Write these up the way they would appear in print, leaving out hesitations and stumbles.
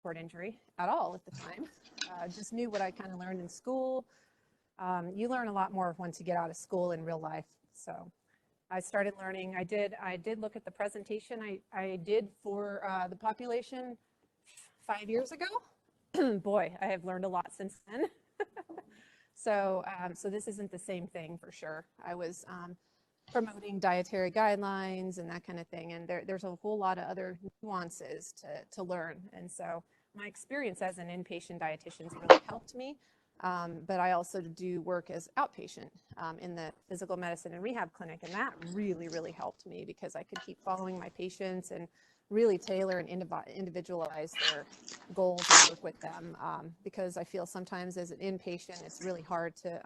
cord injury at all at the time. Just knew what I kind of learned in school. You learn a lot more once you get out of school in real life. So I started learning. I did look at the presentation I did for the population 5 years ago. Boy, I have learned a lot since then. So this isn't the same thing for sure. I was promoting dietary guidelines and that kind of thing, and there's a whole lot of other nuances to learn. And so my experience as an inpatient dietitian has really helped me. But I also do work as outpatient in the physical medicine and rehab clinic, and that really, really helped me because I could keep following my patients and really tailor and individualize their goals and work with them, because I feel sometimes as an inpatient, it's really hard to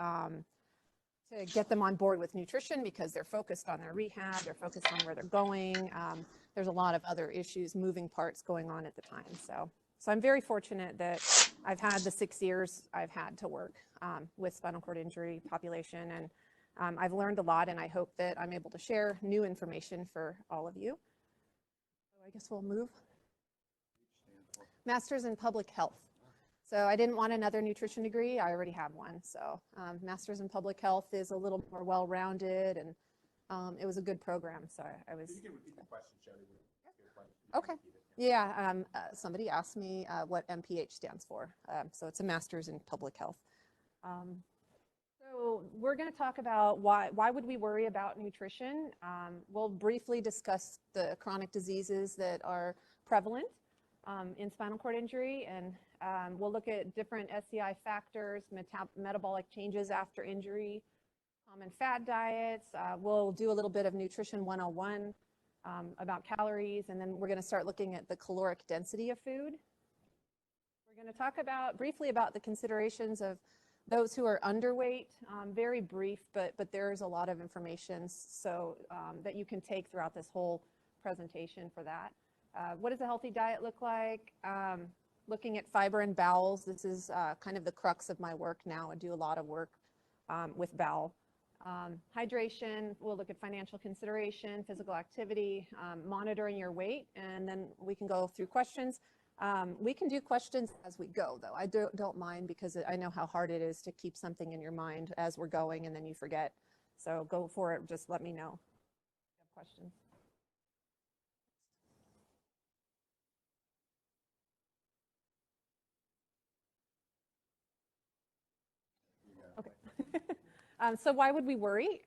get them on board with nutrition because they're focused on their rehab, they're focused on where they're going. There's a lot of other issues, moving parts going on at the time. So I'm very fortunate that I've had the 6 years I've had to work with spinal cord injury population, and I've learned a lot, and I hope that I'm able to share new information for all of you. So I guess we'll move. Master's in Public Health. So I didn't want another nutrition degree. I already have one. So Master's in Public Health is a little more well-rounded, and it was a good program. So I was. You can repeat the question, Shelley. Okay. Yeah, somebody asked me what MPH stands for. So it's a Master's in Public Health. So we're going to talk about why would we worry about nutrition. We'll briefly discuss the chronic diseases that are prevalent in spinal cord injury, and we'll look at different SCI factors, metabolic changes after injury, common fat diets. We'll do a little bit of nutrition 101 about calories, and then we're going to start looking at the caloric density of food. We're going to talk briefly about the considerations of those who are underweight, very brief, but there's a lot of information so that you can take throughout this whole presentation for that. What does a healthy diet look like? Looking at fiber and bowels. This is kind of the crux of my work now. I do a lot of work with bowel. Hydration, we'll look at financial consideration, physical activity, monitoring your weight, and then we can go through questions. We can do questions as we go, though. I don't mind because I know how hard it is to keep something in your mind as we're going and then you forget. So go for it. Just let me know if you have questions. Okay. So why would we worry?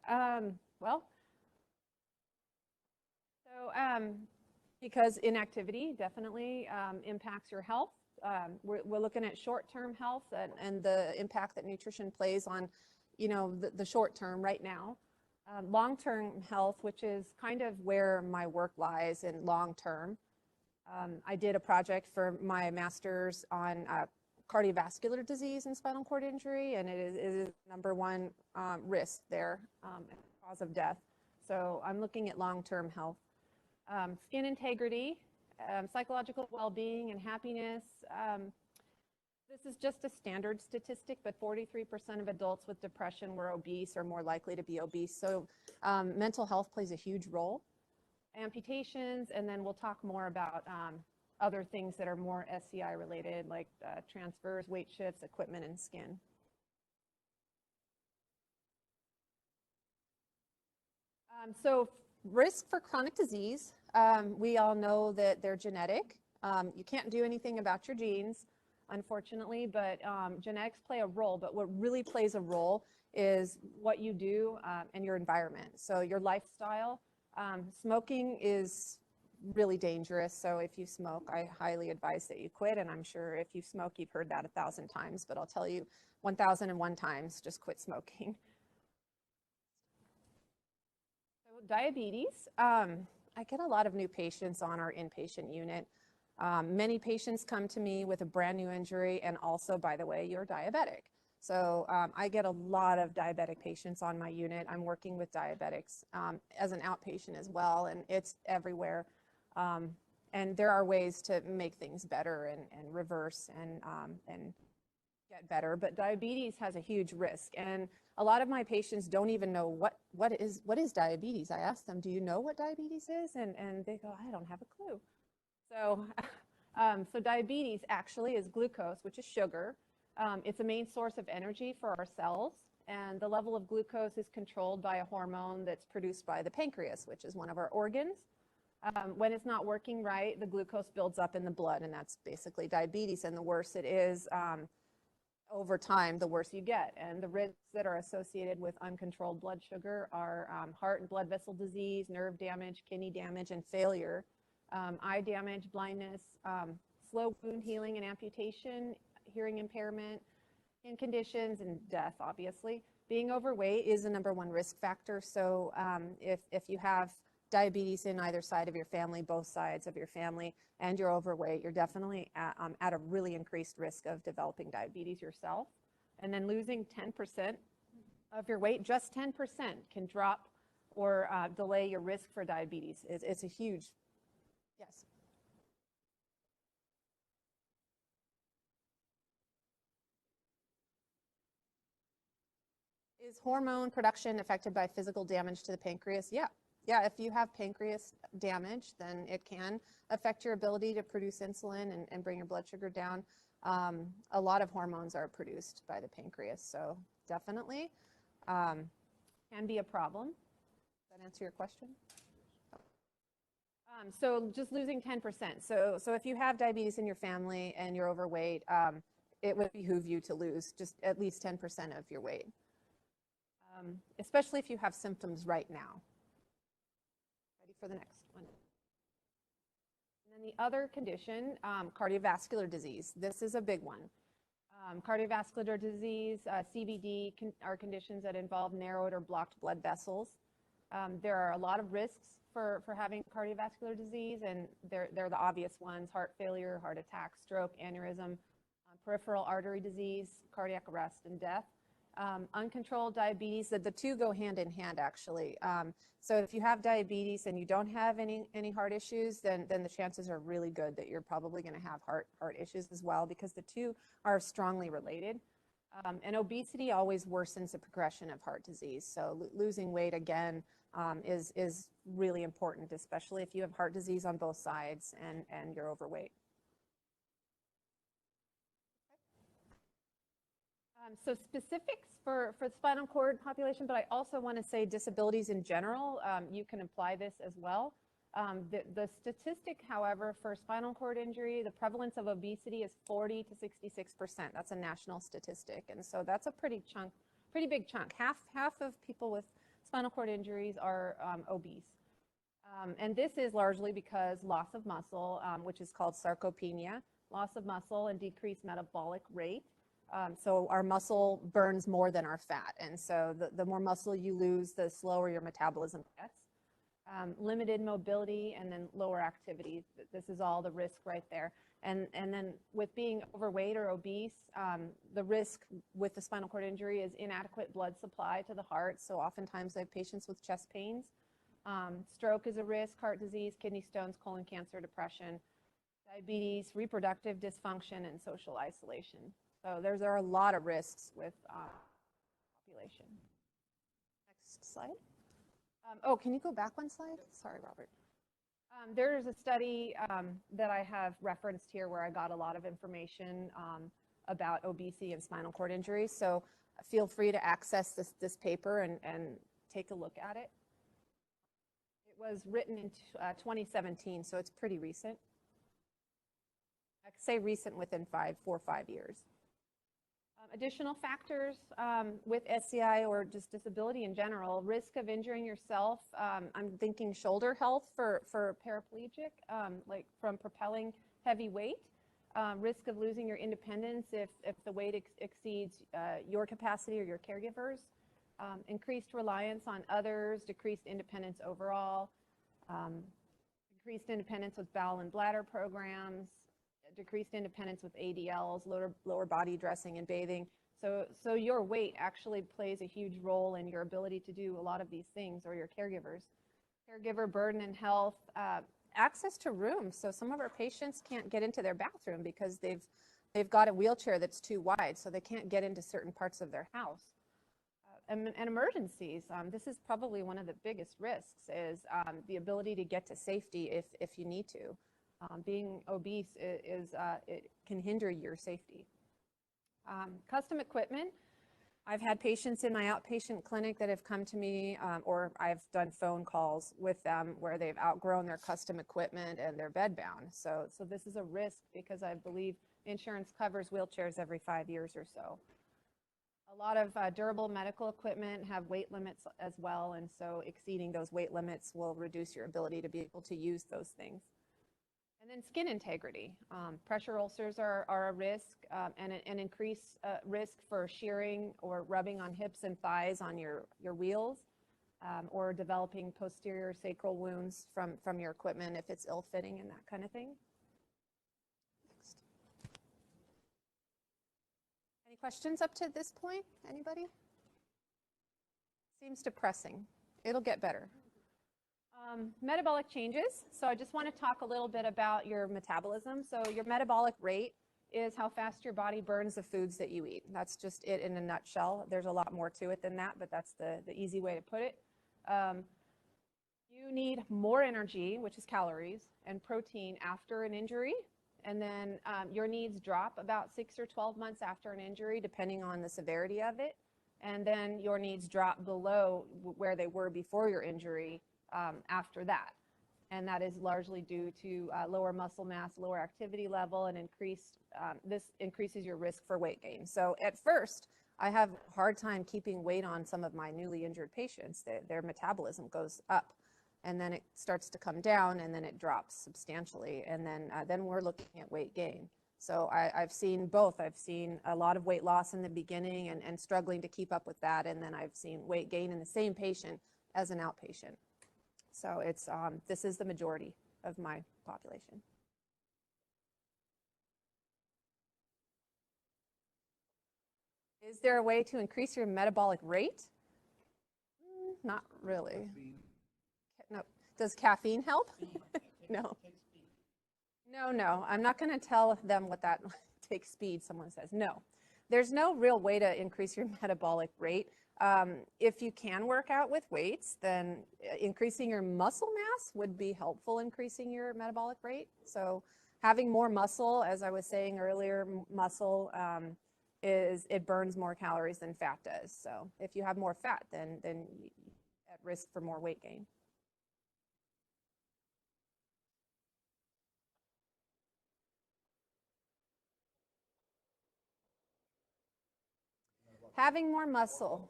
Because inactivity definitely impacts your health. We're looking at short-term health and the impact that nutrition plays on, the short term right now. Long-term health, which is kind of where my work lies in long-term. I did a project for my master's on cardiovascular disease and spinal cord injury, and it is #1 risk there, cause of death. So I'm looking at long-term health. Skin integrity, psychological well-being and happiness. This is just a standard statistic, but 43% of adults with depression were obese or more likely to be obese. So mental health plays a huge role. Amputations, and then we'll talk more about other things that are more SCI related, like transfers, weight shifts, equipment, and skin. So risk for chronic disease, we all know that they're genetic. You can't do anything about your genes, unfortunately, but genetics play a role. But what really plays a role is what you do and your environment. So your lifestyle. Smoking is really dangerous. So if you smoke, I highly advise that you quit. And I'm sure if you smoke, you've heard that 1,000 times, but I'll tell you 1,001 times, just quit smoking. So diabetes, I get a lot of new patients on our inpatient unit. Many patients come to me with a brand new injury, and also, by the way, you're diabetic. So I get a lot of diabetic patients on my unit. I'm working with diabetics as an outpatient as well, and it's everywhere. And there are ways to make things better and reverse and get better. But diabetes has a huge risk, and a lot of my patients don't even know what is diabetes. I ask them, do you know what diabetes is? And they go, I don't have a clue. So So diabetes actually is glucose, which is sugar. It's a main source of energy for our cells, and the level of glucose is controlled by a hormone that's produced by the pancreas, which is one of our organs. When it's not working right, the glucose builds up in the blood, and that's basically diabetes. And the worse it is, over time, the worse you get. And the risks that are associated with uncontrolled blood sugar are heart and blood vessel disease, nerve damage, kidney damage, and failure, eye damage, blindness, slow wound healing and amputation, hearing impairment, skin conditions, and death, obviously. Being overweight is the #1 risk factor. So if you have diabetes in either side of your family, both sides of your family, and you're overweight, you're definitely at a really increased risk of developing diabetes yourself. And then losing 10% of your weight, just 10% can drop or delay your risk for diabetes. It's a huge, yes. Is hormone production affected by physical damage to the pancreas? Yeah. Yeah, if you have pancreas damage, then it can affect your ability to produce insulin and bring your blood sugar down. A lot of hormones are produced by the pancreas, so definitely can be a problem. Does that answer your question? So just losing 10%. So if you have diabetes in your family and you're overweight, it would behoove you to lose just at least 10% of your weight, especially if you have symptoms right now. Ready for the next one. And then the other condition, cardiovascular disease. This is a big one. Cardiovascular disease, CVD, are conditions that involve narrowed or blocked blood vessels. There are a lot of risks for having cardiovascular disease, and they're the obvious ones: heart failure, heart attack, stroke, aneurysm, peripheral artery disease, cardiac arrest, and death. Uncontrolled diabetes, the two go hand in hand, actually. So if you have diabetes and you don't have any heart issues, then the chances are really good that you're probably going to have heart issues as well, because the two are strongly related. And obesity always worsens the progression of heart disease. So losing weight, again, is really important, especially if you have heart disease on both sides and you're overweight. So specifics for the spinal cord population, but I also want to say disabilities in general. You can apply this as well. The statistic, however, for spinal cord injury, the prevalence of obesity is 40 to 66%. That's a national statistic, and so that's a pretty big chunk. Half of people with spinal cord injuries are obese, and this is largely because loss of muscle, which is called sarcopenia, loss of muscle and decreased metabolic rate. So our muscle burns more than our fat, and so the more muscle you lose, the slower your metabolism gets. Limited mobility, and then lower activity. This is all the risk right there. And then with being overweight or obese, the risk with the spinal cord injury is inadequate blood supply to the heart. So oftentimes I have patients with chest pains. Stroke is a risk, heart disease, kidney stones, colon cancer, depression, diabetes, reproductive dysfunction, and social isolation. So there are a lot of risks with population. Next slide. Oh, can you go back one slide? Sorry, Robert. There's a study that I have referenced here where I got a lot of information about obesity and spinal cord injury. So feel free to access this paper and take a look at it. It was written in 2017, so it's pretty recent. I could say recent within 4 or 5 years. Additional factors with SCI or just disability in general: risk of injuring yourself. I'm thinking shoulder health for paraplegic, like from propelling heavy weight. Risk of losing your independence if the weight exceeds your capacity or your caregivers. Increased reliance on others, decreased independence overall. Increased independence with bowel and bladder programs. Decreased independence with ADLs, lower body dressing and bathing. So your weight actually plays a huge role in your ability to do a lot of these things, or your caregivers. Caregiver burden and health, access to rooms. So some of our patients can't get into their bathroom because they've got a wheelchair that's too wide, so they can't get into certain parts of their house. And emergencies. This is probably one of the biggest risks, is the ability to get to safety if you need to. Being obese it can hinder your safety. Custom equipment. I've had patients in my outpatient clinic that have come to me, or I've done phone calls with them where they've outgrown their custom equipment and they're bedbound. So this is a risk because I believe insurance covers wheelchairs every 5 years or so. A lot of durable medical equipment have weight limits as well, and so exceeding those weight limits will reduce your ability to be able to use those things. And then skin integrity. Pressure ulcers are a risk and an increased risk for shearing or rubbing on hips and thighs on your wheels, or developing posterior sacral wounds from your equipment if it's ill-fitting and that kind of thing. Next. Any questions up to this point? Anybody? Seems depressing. It'll get better. Metabolic changes. So I just want to talk a little bit about your metabolism. So your metabolic rate is how fast your body burns the foods that you eat. That's just it in a nutshell. There's a lot more to it than that, but that's the easy way to put it. You need more energy, which is calories, and protein after an injury. And then your needs drop about 6 or 12 months after an injury, depending on the severity of it. And then your needs drop below where they were before your injury after that. And that is largely due to lower muscle mass, lower activity level, and this increases your risk for weight gain. So at first, I have a hard time keeping weight on some of my newly injured patients. Their metabolism goes up, and then it starts to come down, and then it drops substantially, and then we're looking at weight gain. So I've seen both. I've seen a lot of weight loss in the beginning and struggling to keep up with that, and then I've seen weight gain in the same patient as an outpatient. So it's this is the majority of my population. Is there a way to increase your metabolic rate? Not really. No. Does caffeine help? No. No. I'm not going to tell them what that takes speed, someone says. No. There's no real way to increase your metabolic rate. If you can work out with weights, then increasing your muscle mass would be helpful increasing your metabolic rate. So having more muscle, as I was saying earlier, muscle it burns more calories than fat does. So if you have more fat, then you're at risk for more weight gain. Having more muscle.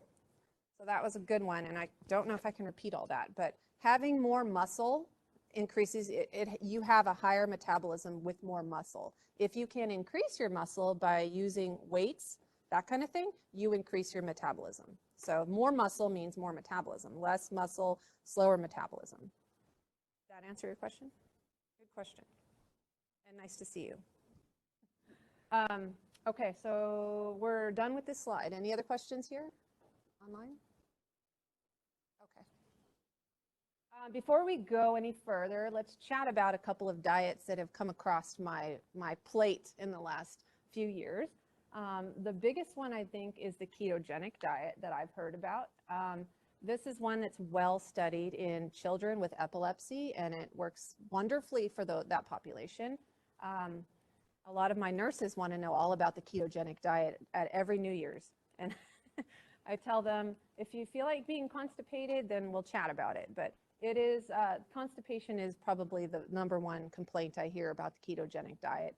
So that was a good one, and I don't know if I can repeat all that, but having more muscle increases you have a higher metabolism with more muscle. If you can increase your muscle by using weights, that kind of thing, you increase your metabolism. So more muscle means more metabolism. Less muscle, slower metabolism. Does that answer your question? Good question. And nice to see you. Okay, so we're done with this slide. Any other questions here online? Okay. Before we go any further, let's chat about a couple of diets that have come across my plate in the last few years. The biggest one, I think, is the ketogenic diet that I've heard about. This is one that's well studied in children with epilepsy, and it works wonderfully for that population. A lot of my nurses want to know all about the ketogenic diet at every New Year's. And I tell them, if you feel like being constipated, then we'll chat about it. But it is, constipation is probably the #1 complaint I hear about the ketogenic diet.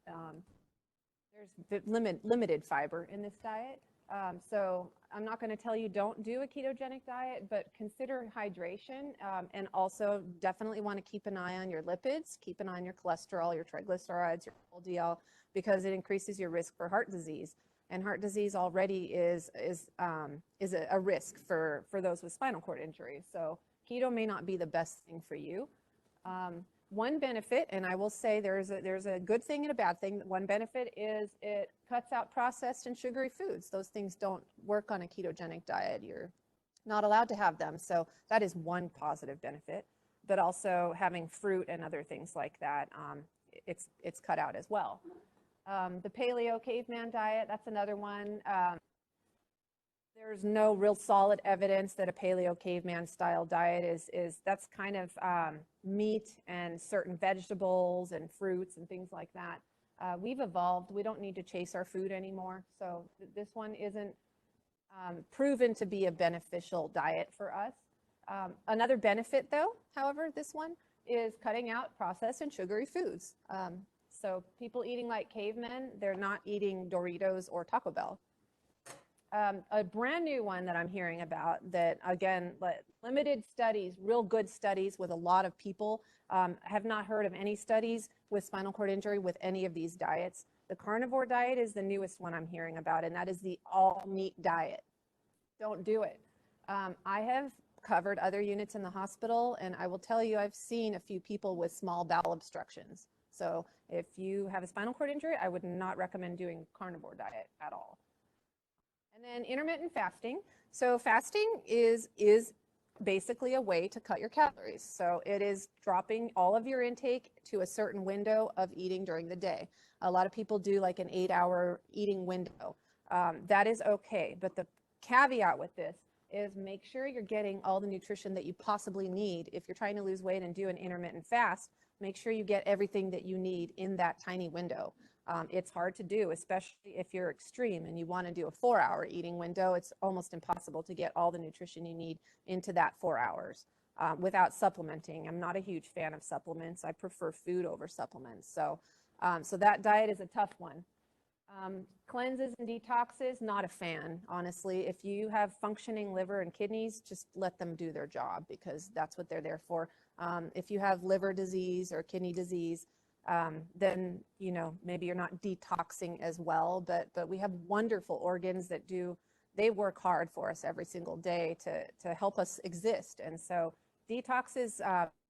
There's limited fiber in this diet. So I'm not going to tell you don't do a ketogenic diet, but consider hydration, and also definitely want to keep an eye on your lipids, keep an eye on your cholesterol, your triglycerides, your LDL, because it increases your risk for heart disease. And heart disease already is a risk for those with spinal cord injury. So keto may not be the best thing for you. One benefit, and I will say there's a good thing and a bad thing. One benefit is it cuts out processed and sugary foods. Those things don't work on a ketogenic diet. You're not allowed to have them. So that is one positive benefit. But also having fruit and other things like that, it's cut out as well. The paleo caveman diet, that's another one. There's no real solid evidence that a paleo caveman style diet that's kind of meat and certain vegetables and fruits and things like that. We've evolved. We don't need to chase our food anymore. So this one isn't proven to be a beneficial diet for us. Another benefit though, however, this one is cutting out processed and sugary foods. So people eating like cavemen, they're not eating Doritos or Taco Bell. A brand new one that I'm hearing about that, again, limited studies, real good studies with a lot of people, have not heard of any studies with spinal cord injury with any of these diets. The carnivore diet is the newest one I'm hearing about, and that is the all meat diet. Don't do it. I have covered other units in the hospital, and I will tell you, I've seen a few people with small bowel obstructions. So if you have a spinal cord injury, I would not recommend doing carnivore diet at all. And then intermittent fasting. So fasting is basically a way to cut your calories. So it is dropping all of your intake to a certain window of eating during the day. A lot of people do like an 8-hour eating window. That is okay. But the caveat with this is make sure you're getting all the nutrition that you possibly need. If you're trying to lose weight and do an intermittent fast, make sure you get everything that you need in that tiny window. It's hard to do, especially if you're extreme and you want to do a 4-hour eating window. It's almost impossible to get all the nutrition you need into that 4 hours without supplementing. I'm not a huge fan of supplements. I prefer food over supplements. So that diet is a tough one. Cleanses and detoxes, not a fan, honestly. If you have functioning liver and kidneys, just let them do their job because that's what they're there for. If you have liver disease or kidney disease, then, you know, maybe you're not detoxing as well, but we have wonderful organs that they work hard for us every single day to help us exist. And so detoxes,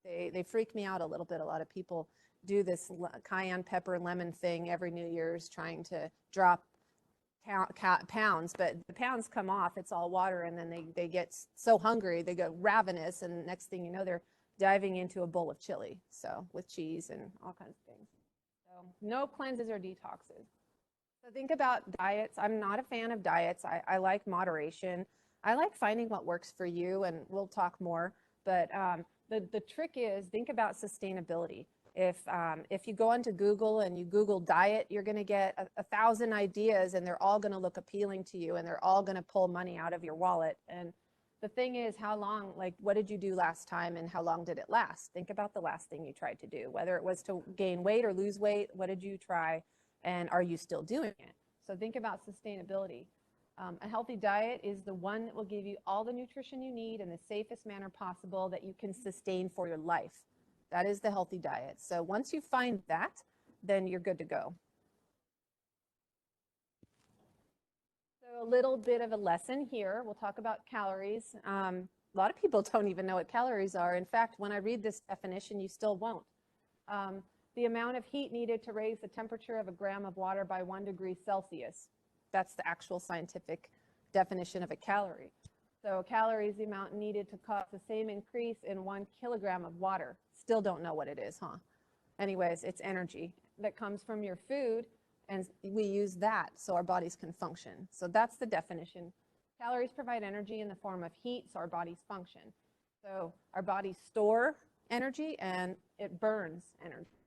they freak me out a little bit. A lot of people do this cayenne pepper lemon thing every New Year's trying to drop pounds, but the pounds come off, it's all water, and then they get so hungry, they go ravenous, and next thing you know, they're diving into a bowl of chili, so with cheese and all kinds of things. So no cleanses or detoxes. So think about diets. I'm not a fan of diets. I like moderation. I like finding what works for you, and we'll talk more. But the trick is think about sustainability. If you go onto Google and you Google diet, you're going to get 1,000 ideas, and they're all going to look appealing to you, and they're all going to pull money out of your wallet. And the thing is, how long, like, what did you do last time and how long did it last? Think about the last thing you tried to do, whether it was to gain weight or lose weight. What did you try, and are you still doing it? So think about sustainability. A healthy diet is the one that will give you all the nutrition you need in the safest manner possible that you can sustain for your life. That is the healthy diet. So once you find that, then you're good to go. So a little bit of a lesson here. We'll talk about calories. A lot of people don't even know what calories are. In fact, when I read this definition, you still won't. The amount of heat needed to raise the temperature of a gram of water by 1 degree Celsius. That's the actual scientific definition of a calorie. So a calorie is the amount needed to cause the same increase in 1 kilogram of water. Still don't know what it is, huh? Anyways, it's energy that comes from your food, and we use that so our bodies can function. So that's the definition. Calories provide energy in the form of heat so our bodies function. So our bodies store energy and it burns energy.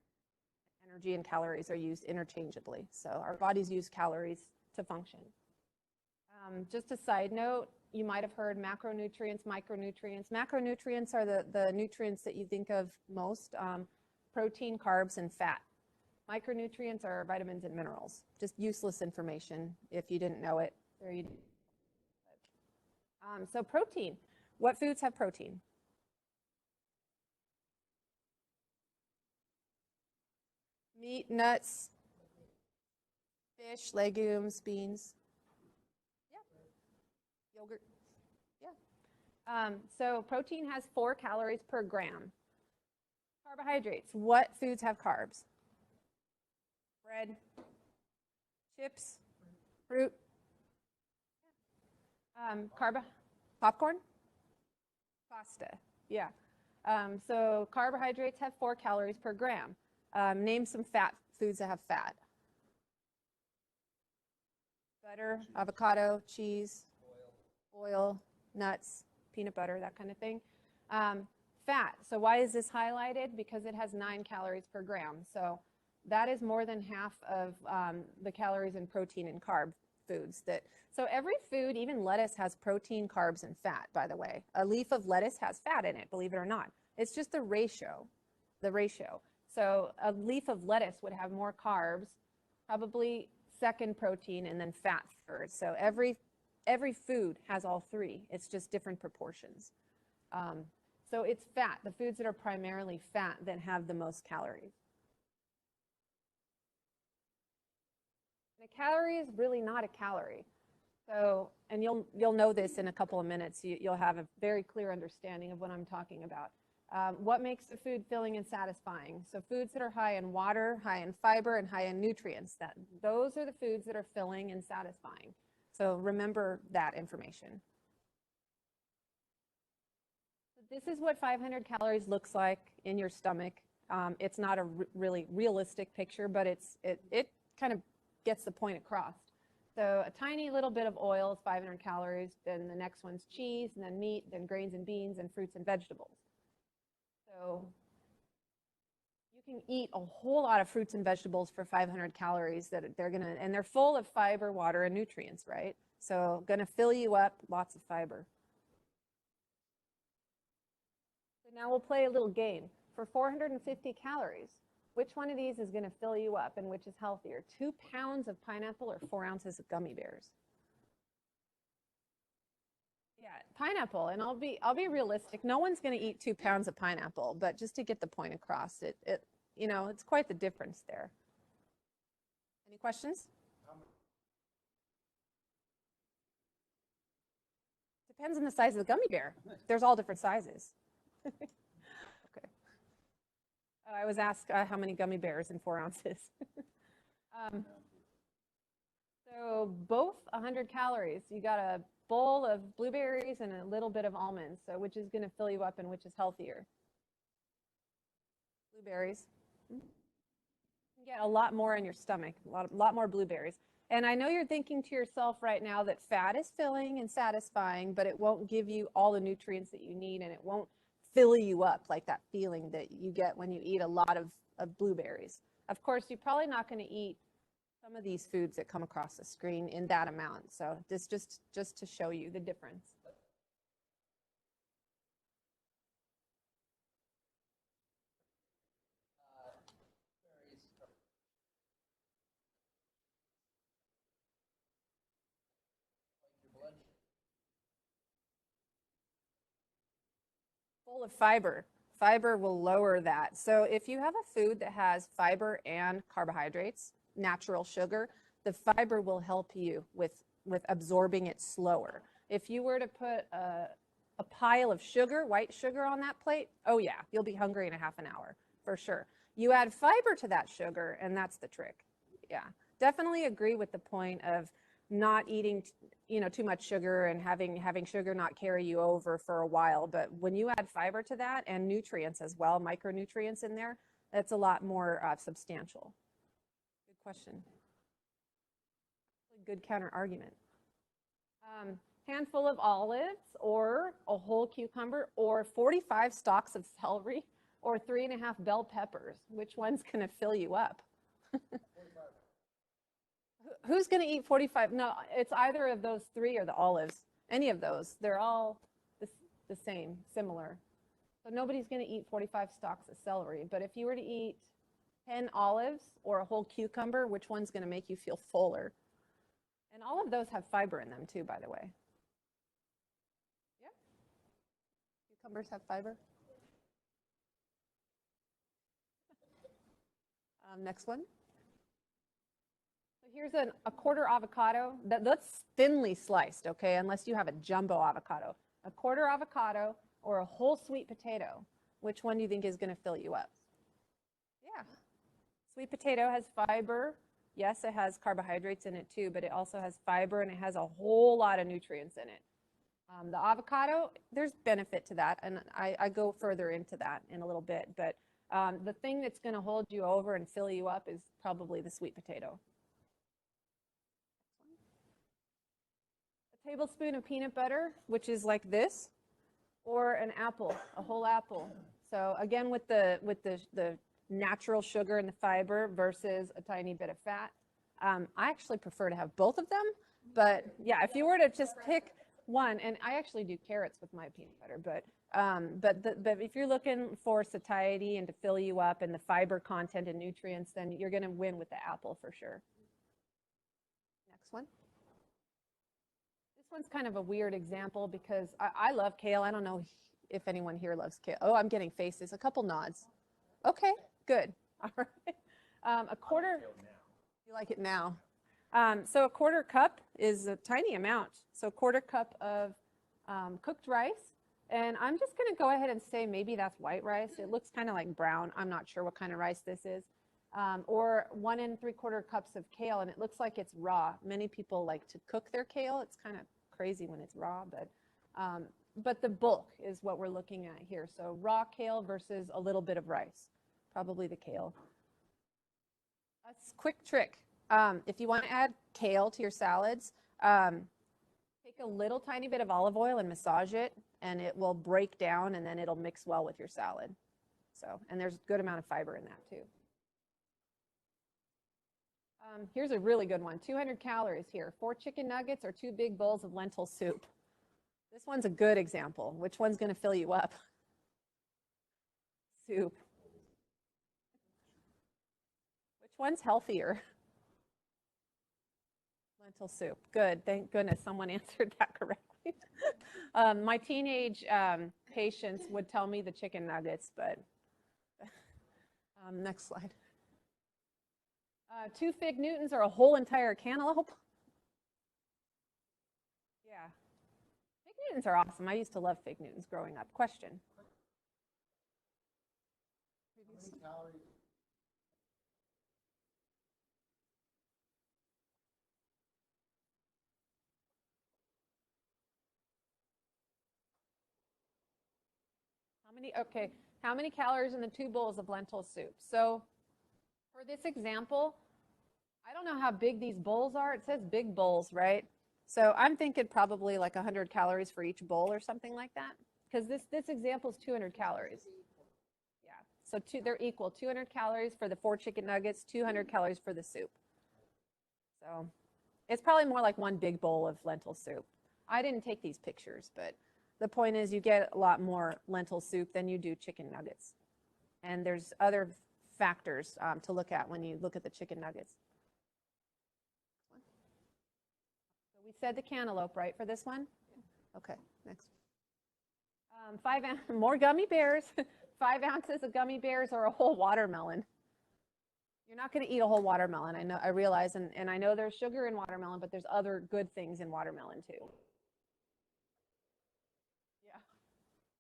Energy and calories are used interchangeably. So our bodies use calories to function. Just a side note, you might have heard macronutrients, micronutrients. Macronutrients are the nutrients that you think of most, protein, carbs, and fat. Micronutrients are vitamins and minerals. Just useless information if you didn't know it. There you go. So protein. What foods have protein? Meat, nuts, fish, legumes, beans. Yeah. Yogurt. Yeah. So protein has 4 calories per gram. Carbohydrates. What foods have carbs? Bread, chips, fruit, popcorn, pasta. Yeah. So carbohydrates have 4 calories per gram. Name some fat foods that have fat. Butter, avocado, cheese, oil, nuts, peanut butter, that kind of thing. Fat. So why is this highlighted? Because it has 9 calories per gram. So that is more than half of the calories in protein and carb foods. So every food, even lettuce, has protein, carbs, and fat, by the way. A leaf of lettuce has fat in it, believe it or not. It's just the ratio. So a leaf of lettuce would have more carbs, probably second protein, and then fat third. So every food has all 3. It's just different proportions. So it's fat, the foods that are primarily fat that have the most calories. And a calorie is really not a calorie. So, and you'll know this in a couple of minutes. You'll have a very clear understanding of what I'm talking about. What makes the food filling and satisfying? So foods that are high in water, high in fiber, and high in nutrients, those are the foods that are filling and satisfying. So remember that information. This is what 500 calories looks like in your stomach. It's not a really realistic picture, but it kind of gets the point across. So a tiny little bit of oil is 500 calories, then the next one's cheese, and then meat, then grains and beans, and fruits and vegetables. So you can eat a whole lot of fruits and vegetables for 500 calories that and they're full of fiber, water, and nutrients, right? So gonna fill you up, lots of fiber. Now we'll play a little game. For 450 calories, which one of these is going to fill you up and which is healthier? 2 pounds of pineapple or 4 ounces of gummy bears? Yeah, pineapple. And I'll be realistic. No one's going to eat 2 pounds of pineapple, but just to get the point across, it's quite the difference there. Any questions? Depends on the size of the gummy bear. There's all different sizes. Okay. I was asked how many gummy bears in 4 ounces. So both 100 calories. You got a bowl of blueberries and a little bit of almonds. So which is going to fill you up and which is healthier? Blueberries. You get a lot more in your stomach, a lot more blueberries. And I know you're thinking to yourself right now that fat is filling and satisfying, but it won't give you all the nutrients that you need, and it won't fill you up like that feeling that you get when you eat a lot of blueberries. Of course, you're probably not going to eat some of these foods that come across the screen in that amount. So this just to show you the difference. Full of fiber. Fiber will lower that. So if you have a food that has fiber and carbohydrates, natural sugar, the fiber will help you with absorbing it slower. If you were to put a pile of sugar, white sugar on that plate, oh yeah, you'll be hungry in a half an hour, for sure. You add fiber to that sugar, and that's the trick. Yeah, definitely agree with the point of not eating too much sugar and having sugar not carry you over for a while. But when you add fiber to that and nutrients as well, micronutrients in there, that's a lot more substantial. Good question. Good counter argument. Handful of olives or a whole cucumber or 45 stalks of celery or 3.5 bell peppers. Which one's going to fill you up? Who's going to eat 45? No, it's either of those 3 or the olives. Any of those. They're all the same, similar. So nobody's going to eat 45 stalks of celery. But if you were to eat 10 olives or a whole cucumber, which one's going to make you feel fuller? And all of those have fiber in them too, by the way. Yeah? Cucumbers have fiber? Next one. Here's a quarter avocado. That's thinly sliced, okay, unless you have a jumbo avocado. A quarter avocado or a whole sweet potato. Which one do you think is going to fill you up? Yeah. Sweet potato has fiber. Yes, it has carbohydrates in it too, but it also has fiber and it has a whole lot of nutrients in it. The avocado, there's benefit to that, and I go further into that in a little bit, but the thing that's going to hold you over and fill you up is probably the sweet potato. A tablespoon of peanut butter, which is like this, or an apple, a whole apple. So again, with the natural sugar and the fiber versus a tiny bit of fat. I actually prefer to have both of them, but yeah, if you were to just pick one, and I actually do carrots with my peanut butter, but if you're looking for satiety and to fill you up and the fiber content and nutrients, then you're going to win with the apple for sure. Next one. This one's kind of a weird example because I love kale. I don't know if anyone here loves kale. Oh, I'm getting faces, a couple nods. Okay, good. All right. A quarter. You like it now. So a quarter cup is a tiny amount. So a quarter cup of cooked rice. And I'm just going to go ahead and say maybe that's white rice. It looks kind of like brown. I'm not sure what kind of rice this is. Or 1 3/4 cups of kale, and it looks like it's raw. Many people like to cook their kale. It's kind of crazy when it's raw, but the bulk is what we're looking at here. So raw kale versus a little bit of rice, probably the kale. A quick trick. If you want to add kale to your salads, take a little tiny bit of olive oil and massage it, and it will break down, and then it'll mix well with your salad. So, and there's a good amount of fiber in that too. Here's a really good one. 200 calories here. 4 chicken nuggets or 2 big bowls of lentil soup. This one's a good example. Which one's going to fill you up? Soup. Which one's healthier? Lentil soup. Good. Thank goodness someone answered that correctly. My teenage patients would tell me the chicken nuggets, but next slide. 2 fig Newtons or a whole entire cantaloupe? Yeah. Fig Newtons are awesome. I used to love fig Newtons growing up. Question? How many calories? How many calories in the 2 bowls of lentil soup? So for this example, I don't know how big these bowls are. It says big bowls, right? So I'm thinking probably like 100 calories for each bowl or something like that. Because this example is 200 calories. Yeah, so they're equal. 200 calories for the 4 chicken nuggets, 200 calories for the soup. So it's probably more like 1 big bowl of lentil soup. I didn't take these pictures, but the point is you get a lot more lentil soup than you do chicken nuggets. And there's other factors to look at when you look at the chicken nuggets. So we said the cantaloupe, right, for this one? Okay, next. 5 more gummy bears, 5 ounces of gummy bears or a whole watermelon. You're not going to eat a whole watermelon. I realize, and I know there's sugar in watermelon, but there's other good things in watermelon too.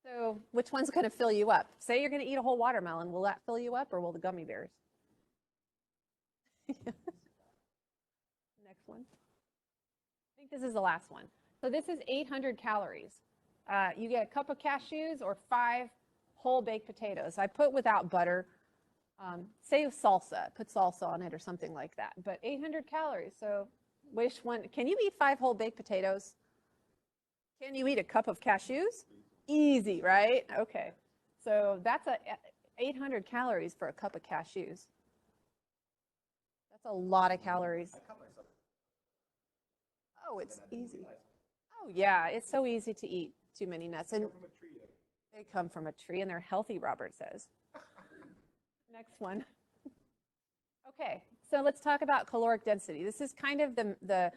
So which one's going to fill you up? Say you're going to eat a whole watermelon. Will that fill you up, or will the gummy bears? Next one. I think this is the last one. So this is 800 calories. You get a cup of cashews or 5 whole baked potatoes. I put without butter. Say salsa. Put salsa on it or something like that. But 800 calories. So which one? Can you eat 5 whole baked potatoes? Can you eat a cup of cashews? Easy, right? Okay. So that's 800 calories for a cup of cashews. That's a lot of calories. Oh, it's easy. Oh, yeah. It's so easy to eat too many nuts. And they come from a tree, and they're healthy, Robert says. Next one. Okay. So let's talk about caloric density. This is kind of the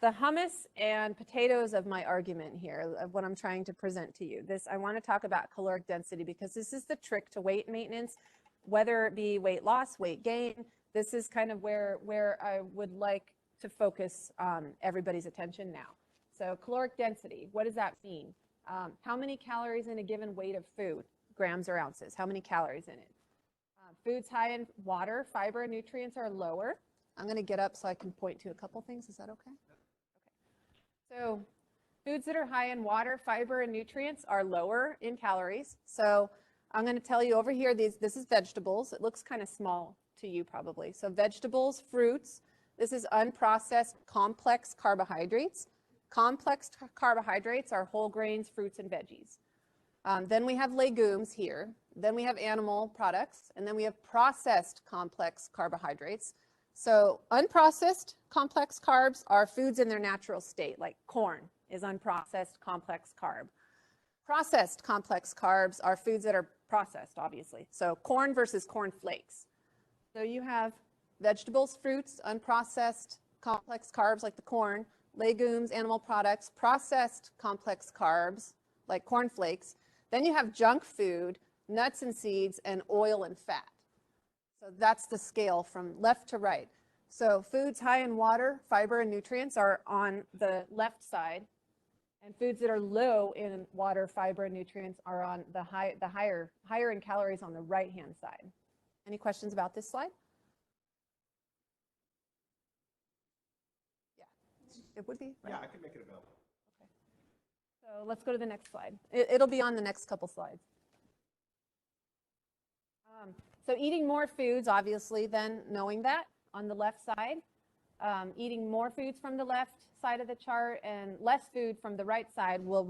hummus and potatoes of my argument here, of what I'm trying to present to you. I want to talk about caloric density because this is the trick to weight maintenance, whether it be weight loss, weight gain. This is kind of where I would like to focus everybody's attention now. So caloric density, what does that mean? How many calories in a given weight of food, grams or ounces? How many calories in it? Foods high in water, fiber, and nutrients are lower. I'm going to get up so I can point to a couple things. Is that okay? So foods that are high in water, fiber, and nutrients are lower in calories. So I'm going to tell you over here, this is vegetables. It looks kind of small to you probably. So vegetables, fruits, This is unprocessed complex carbohydrates. Complex carbohydrates are whole grains, fruits, and veggies. Then we have legumes here. Then we have animal products. And then we have processed complex carbohydrates. So unprocessed complex carbs are foods in their natural state, like corn is unprocessed complex carb. Processed complex carbs are foods that are processed, obviously. So corn versus corn flakes. So you have vegetables, fruits, unprocessed complex carbs like the corn, legumes, animal products, processed complex carbs like corn flakes. Then you have junk food, nuts and seeds, and oil and fat. So that's the scale from left to right. So foods high in water, fiber, and nutrients are on the left side, and foods that are low in water, fiber, and nutrients are on the higher in calories on the right-hand side. Any questions about this slide? Yeah, it would be. Right? Yeah, I can make it available. Okay. So let's go to the next slide. It'll be on the next couple slides. So eating more foods, obviously, then knowing that on the left side, eating more foods from the left side of the chart and less food from the right side will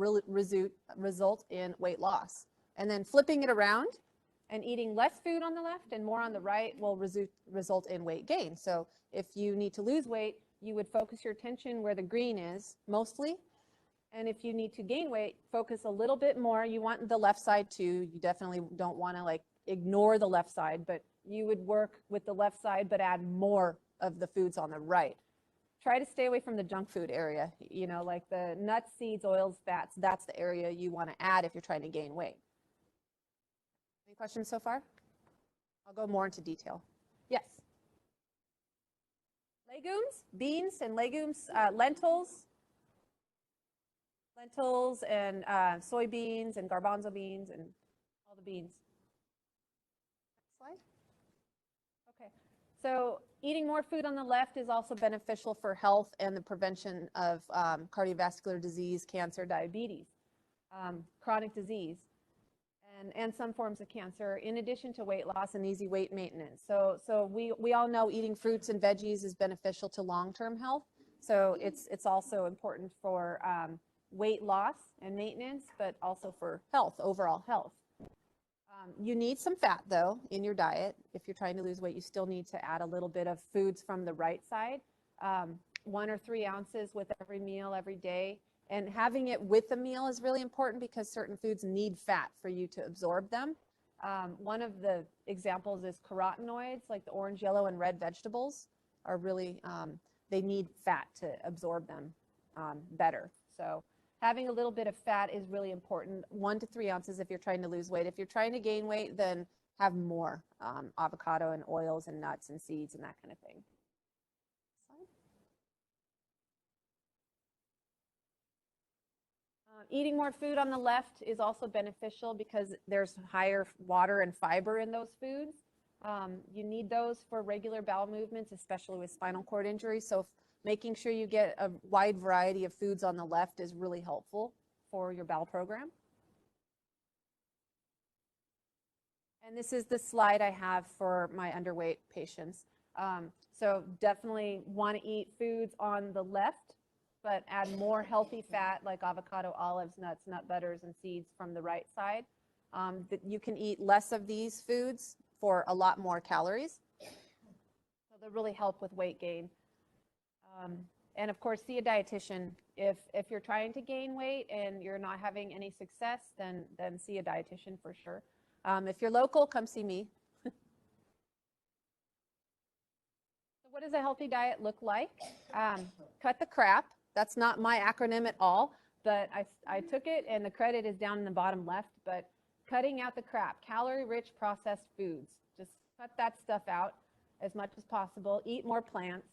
result in weight loss. And then flipping it around and eating less food on the left and more on the right will result in weight gain. So if you need to lose weight, you would focus your attention where the green is mostly. And if you need to gain weight, focus a little bit more. You want the left side too. You definitely don't want to like ignore the left side, but you would work with the left side but add more of the foods on the right. Try to stay away from the junk food area, you know, like the nuts, seeds, oils, fats. That's the area you want to add if you're trying to gain weight. Any questions so far? I'll go more into detail. Yes. Legumes, beans and legumes, lentils and soybeans and garbanzo beans and all the beans. Next slide. Okay, so eating more food on the left is also beneficial for health and the prevention of cardiovascular disease, cancer, diabetes, chronic disease, and some forms of cancer, in addition to weight loss and easy weight maintenance. So we all know eating fruits and veggies is beneficial to long-term health. So it's also important for weight loss and maintenance, but also for health, overall health. You need some fat, though, in your diet. If you're trying to lose weight, you still need to add a little bit of foods from the right side, 1 or 3 ounces with every meal every day. And having it with the meal is really important because certain foods need fat for you to absorb them. One of the examples is carotenoids, like the orange, yellow, and red vegetables are really, they need fat to absorb them better. So having a little bit of fat is really important, 1 to 3 ounces if you're trying to lose weight. If you're trying to gain weight, then have more avocado and oils and nuts and seeds and that kind of thing. Eating more food on the left is also beneficial because there's higher water and fiber in those foods. You need those for regular bowel movements, especially with spinal cord injury. So making sure you get a wide variety of foods on the left is really helpful for your bowel program. And this is the slide I have for my underweight patients. So definitely want to eat foods on the left, but add more healthy fat like avocado, olives, nuts, nut butters, and seeds from the right side. That you can eat less of these foods for a lot more calories. So they'll really help with weight gain. And of course, see a dietitian. If you're trying to gain weight and you're not having any success, then see a dietitian for sure. If you're local, come see me. So what does a healthy diet look like? Cut the crap. That's not my acronym at all, but I took it and the credit is down in the bottom left. But cutting out the crap, calorie-rich processed foods. Just cut that stuff out as much as possible. Eat more plants.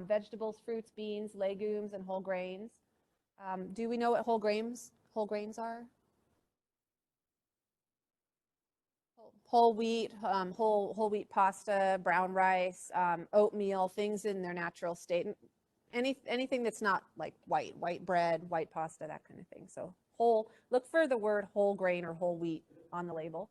Vegetables, fruits, beans, legumes, and whole grains. Do we know what whole grains are? Whole wheat, whole wheat pasta, brown rice, oatmeal, things in their natural state. Anything that's not like white bread, white pasta, that kind of thing. So whole, look for the word whole grain or whole wheat on the label.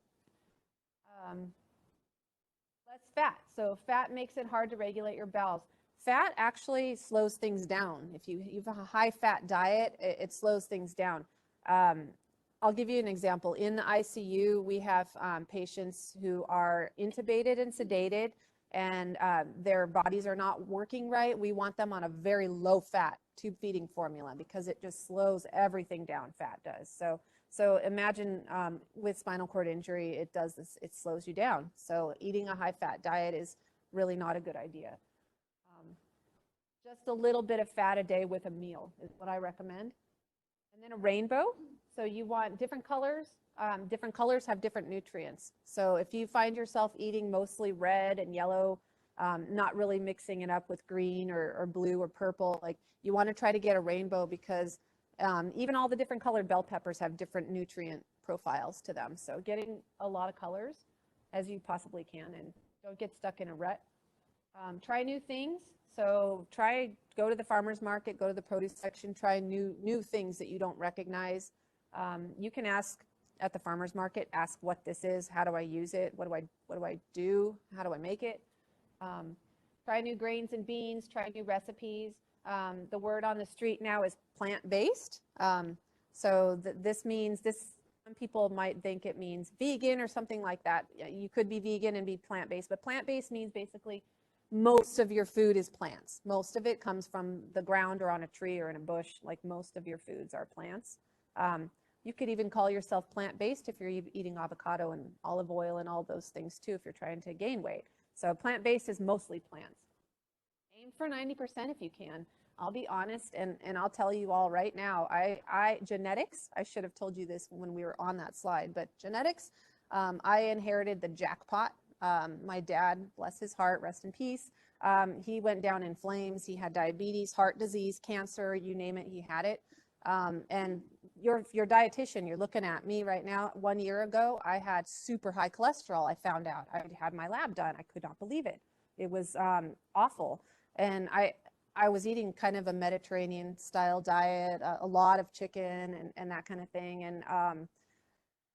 Less fat. So fat makes it hard to regulate your bowels. Fat actually slows things down. If you have a high fat diet, it slows things down. I'll give you an example. In the ICU, we have patients who are intubated and sedated, and their bodies are not working right. We want them on a very low fat tube feeding formula because it just slows everything down, fat does. So imagine with spinal cord injury, it does this, it slows you down. So eating a high fat diet is really not a good idea. Just a little bit of fat a day with a meal is what I recommend. And then a rainbow. So you want different colors. Different colors have different nutrients. So if you find yourself eating mostly red and yellow, not really mixing it up with green or blue or purple, like you want to try to get a rainbow because even all the different colored bell peppers have different nutrient profiles to them. So getting a lot of colors as you possibly can, and don't get stuck in a rut. Try new things. So go to the farmer's market, go to the produce section, try new things that you don't recognize. You can ask at the farmer's market, ask what this is, how do I use it, what do I do, how do I make it. Try new grains and beans, try new recipes. The word on the street now is plant-based. So this means, some people might think it means vegan or something like that. You could be vegan and be plant-based, but plant-based means basically most of your food is plants. Most of it comes from the ground or on a tree or in a bush. Like most of your foods are plants. You could even call yourself plant-based if you're eating avocado and olive oil and all those things too, if you're trying to gain weight. So plant-based is mostly plants. Aim for 90% if you can. I'll be honest, and I'll tell you all right now, genetics, I should have told you this when we were on that slide, but genetics, I inherited the jackpot. My dad, bless his heart, rest in peace, he went down in flames. He had diabetes, heart disease, cancer, you name it, he had it. And your dietitian, you're looking at me right now. 1 year ago, I had super high cholesterol. I found out. I had my lab done. I could not believe it. It was awful. And I was eating kind of a Mediterranean style diet, a lot of chicken and that kind of thing. And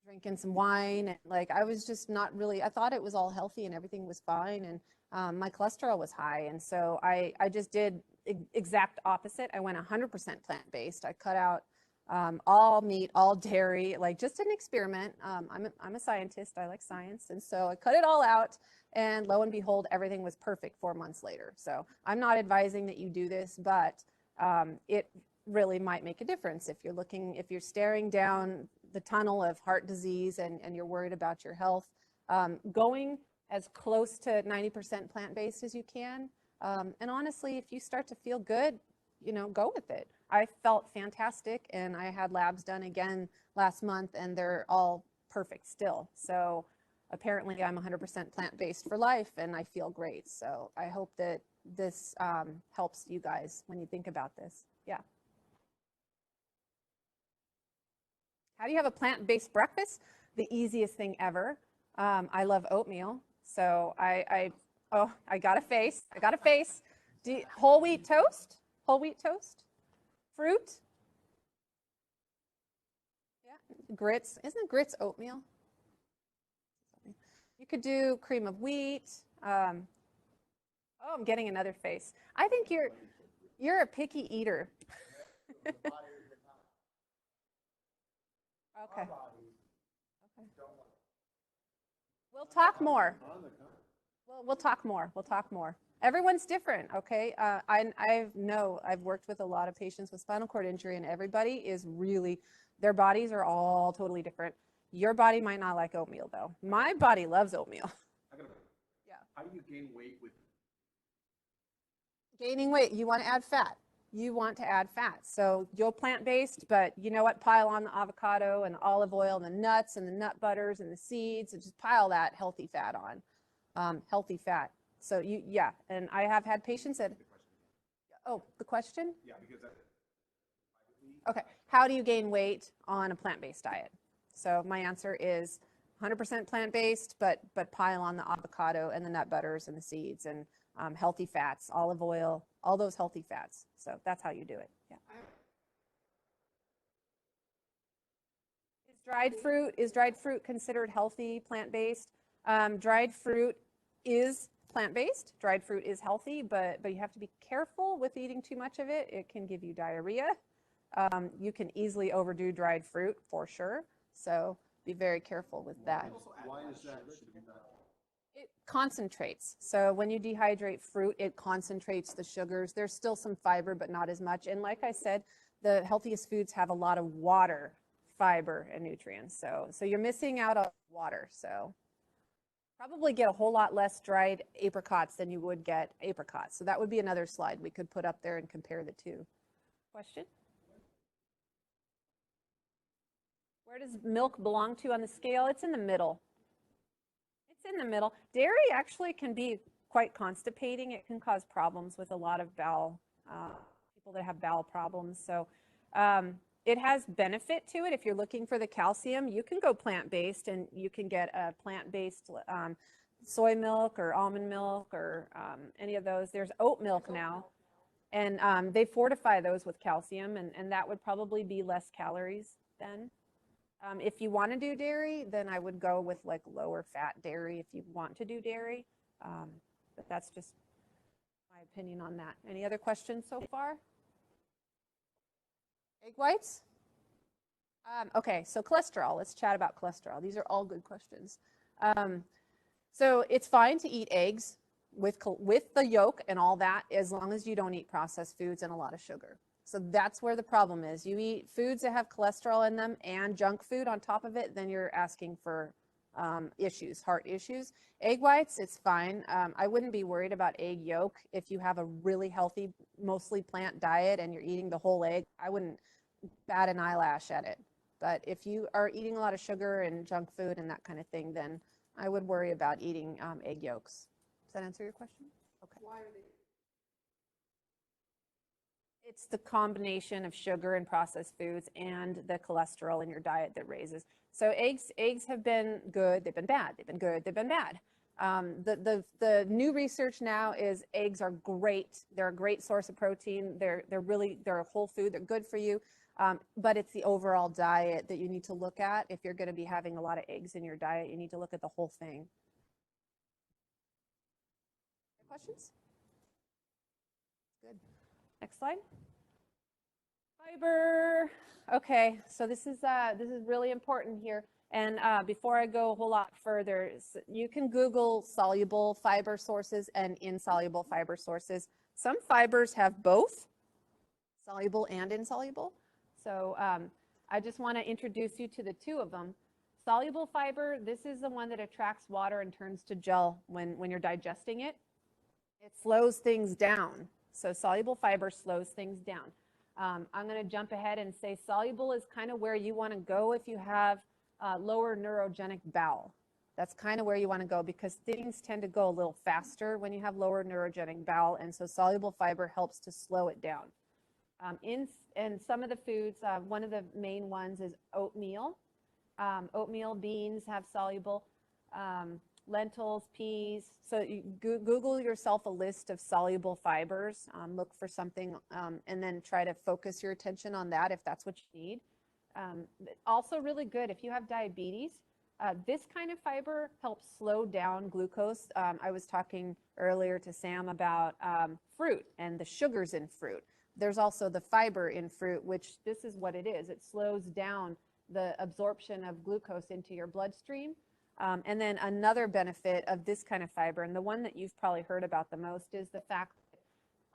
drinking some wine, and like I was just not really, I thought it was all healthy and everything was fine, and my cholesterol was high, and so I just did exact opposite. I went 100% plant-based. I cut out all meat, all dairy, like just an experiment. I'm a scientist, I like science, and so I cut it all out, and lo and behold, everything was perfect 4 months later. So I'm not advising that you do this, but it really might make a difference if you're staring down the tunnel of heart disease and you're worried about your health. Going as close to 90% plant-based as you can. And honestly, if you start to feel good, go with it. I felt fantastic, and I had labs done again last month, and they're all perfect still. So apparently I'm 100% plant-based for life, and I feel great. So I hope that this helps you guys when you think about this. Yeah. How do you have a plant-based breakfast? The easiest thing ever. I love oatmeal. So I got a face. I got a face. Whole wheat toast? Whole wheat toast? Fruit? Yeah. Grits. Isn't grits oatmeal? You could do cream of wheat. I'm getting another face. I think you're a picky eater. Okay. Okay. We'll talk more. We'll talk more. We'll talk more. Everyone's different, okay? I've worked with a lot of patients with spinal cord injury, and everybody is really, their bodies are all totally different. Your body might not like oatmeal, though. My body loves oatmeal. Yeah. How do you gain weight with? Gaining weight, you want to add fat. You want to add fat. So you'll plant-based, but you know what? Pile on the avocado and the olive oil and the nuts and the nut butters and the seeds, and just pile that healthy fat on. Healthy fat. So yeah. And I have had patients that, the question? Yeah, because okay. How do you gain weight on a plant-based diet? So my answer is 100% plant-based, but pile on the avocado and the nut butters and the seeds and healthy fats, olive oil, all those healthy fats. So that's how you do it. Yeah. Is dried fruit considered healthy, plant-based? Dried fruit is plant-based. Dried fruit is healthy, but you have to be careful with eating too much of it. It can give you diarrhea. You can easily overdo dried fruit for sure. So be very careful with that. Why is that? It concentrates. So when you dehydrate fruit, it concentrates the sugars. There's still some fiber, but not as much. And like I said, the healthiest foods have a lot of water, fiber, and nutrients. So you're missing out on water. So probably get a whole lot less dried apricots than you would get apricots. So that would be another slide we could put up there and compare the two. Question? Where does milk belong to on the scale? It's in the middle. It's in the middle. Dairy actually can be quite constipating. It can cause problems with a lot of bowel, people that have bowel problems. So it has benefit to it. If you're looking for the calcium, you can go plant-based, and you can get a plant-based soy milk or almond milk or any of those. There's oat milk now, and they fortify those with calcium, and that would probably be less calories then. If you want to do dairy, then I would go with like lower fat dairy if you want to do dairy. But that's just my opinion on that. Any other questions so far? Egg whites? Okay, so cholesterol. Let's chat about cholesterol. These are all good questions. So it's fine to eat eggs with the yolk and all that, as long as you don't eat processed foods and a lot of sugar. So that's where the problem is. You eat foods that have cholesterol in them and junk food on top of it, then you're asking for issues, heart issues. Egg whites, it's fine. I wouldn't be worried about egg yolk if you have a really healthy, mostly plant diet and you're eating the whole egg. I wouldn't bat an eyelash at it. But if you are eating a lot of sugar and junk food and that kind of thing, then I would worry about eating egg yolks. Does that answer your question? Okay. Why are they? It's the combination of sugar and processed foods and the cholesterol in your diet that raises. So eggs have been good, they've been bad, they've been good, they've been bad. The new research now is eggs are great. They're a great source of protein. They're a whole food. They're good for you. But it's the overall diet that you need to look at. If you're going to be having a lot of eggs in your diet, you need to look at the whole thing. Questions? Good. Next slide. Fiber. Okay, so this is really important here. And before I go a whole lot further, you can Google soluble fiber sources and insoluble fiber sources. Some fibers have both, soluble and insoluble. So I just want to introduce you to the two of them. Soluble fiber, this is the one that attracts water and turns to gel when you're digesting it. It slows things down. So soluble fiber slows things down. I'm going to jump ahead and say soluble is kind of where you want to go if you have lower neurogenic bowel. That's kind of where you want to go because things tend to go a little faster when you have lower neurogenic bowel, and so soluble fiber helps to slow it down. In some of the foods, one of the main ones is oatmeal. Oatmeal, beans have soluble, lentils, peas. So you Google yourself a list of soluble fibers, look for something, and then try to focus your attention on that if that's what you need. Also really good if you have diabetes. This kind of fiber helps slow down glucose. I was talking earlier to Sam about fruit and the sugars in fruit. There's also the fiber in fruit, which this is what it is. It slows down the absorption of glucose into your bloodstream. And then another benefit of this kind of fiber, and the one that you've probably heard about the most, is the fact that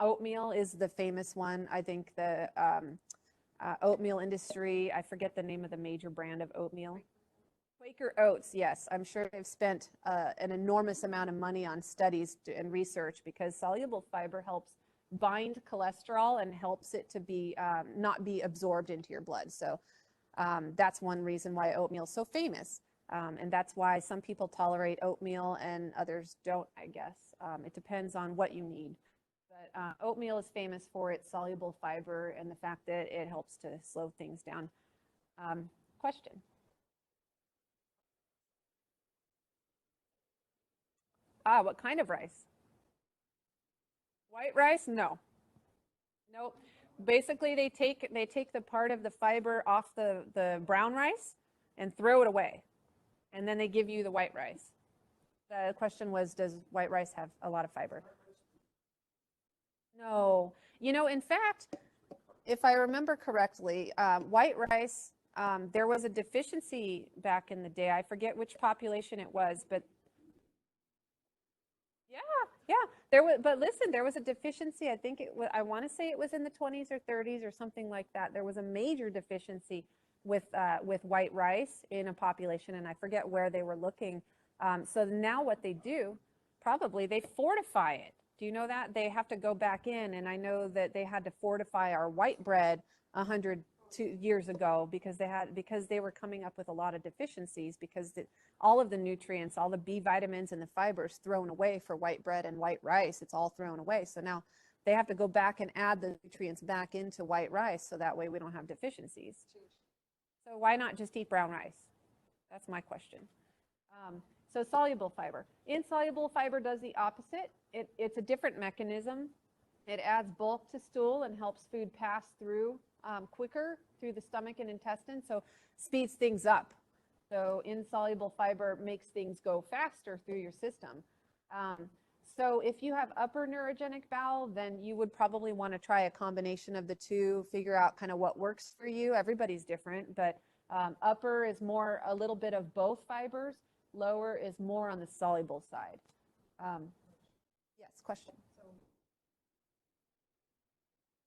oatmeal is the famous one. I think the oatmeal industry, I forget the name of the major brand of oatmeal. Quaker Oats, yes. I'm sure they've spent an enormous amount of money on studies and research because soluble fiber helps bind cholesterol and helps it to be not be absorbed into your blood. So that's one reason why oatmeal is so famous. And that's why some people tolerate oatmeal and others don't, I guess. It depends on what you need. But oatmeal is famous for its soluble fiber and the fact that it helps to slow things down. Question? What kind of rice? White rice? No. Nope. Basically, they take the part of the fiber off the brown rice and throw it away. And then they give you the white rice. The question was, does white rice have a lot of fiber? No. You know, in fact, if I remember correctly, white rice, there was a deficiency back in the day. I forget which population it was, but yeah, yeah. There was, but listen, there was a deficiency. I think it was, I want to say it was in the 20s or 30s or something like that. There was a major deficiency with white rice in a population, and I forget where they were looking. So now what they do, probably they fortify it. Do you know that? They have to go back in, and I know that they had to fortify our white bread 102 years ago because they were coming up with a lot of deficiencies because all of the nutrients, all the B vitamins and the fibers thrown away for white bread and white rice, it's all thrown away. So now they have to go back and add the nutrients back into white rice so that way we don't have deficiencies. So why not just eat brown rice? That's my question. So soluble fiber. Insoluble fiber does the opposite. It's a different mechanism. It adds bulk to stool and helps food pass through quicker through the stomach and intestine, so speeds things up. So insoluble fiber makes things go faster through your system. So if you have upper neurogenic bowel, then you would probably want to try a combination of the two, figure out kind of what works for you. Everybody's different, but upper is more a little bit of both fibers. Lower is more on the soluble side. Yes, question.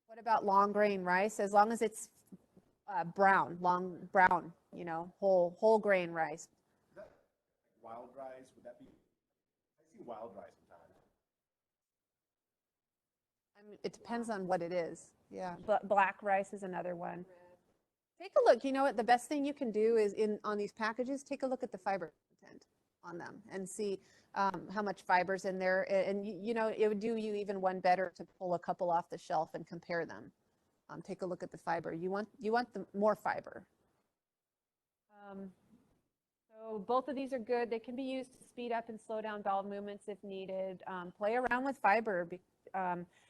What about long grain rice? As long as it's brown, long brown, you know, whole grain rice. Is that wild rice? Would that be? I see wild rice sometimes. I mean, it depends on what it is. Yeah, but black rice is another one. Take a look. You know what? The best thing you can do is on these packages, take a look at the fiber content on them and see how much fiber's in there. And you know, it would do you even one better to pull a couple off the shelf and compare them. Take a look at the fiber. You want the more fiber. So both of these are good. They can be used to speed up and slow down bowel movements if needed. Play around with fiber.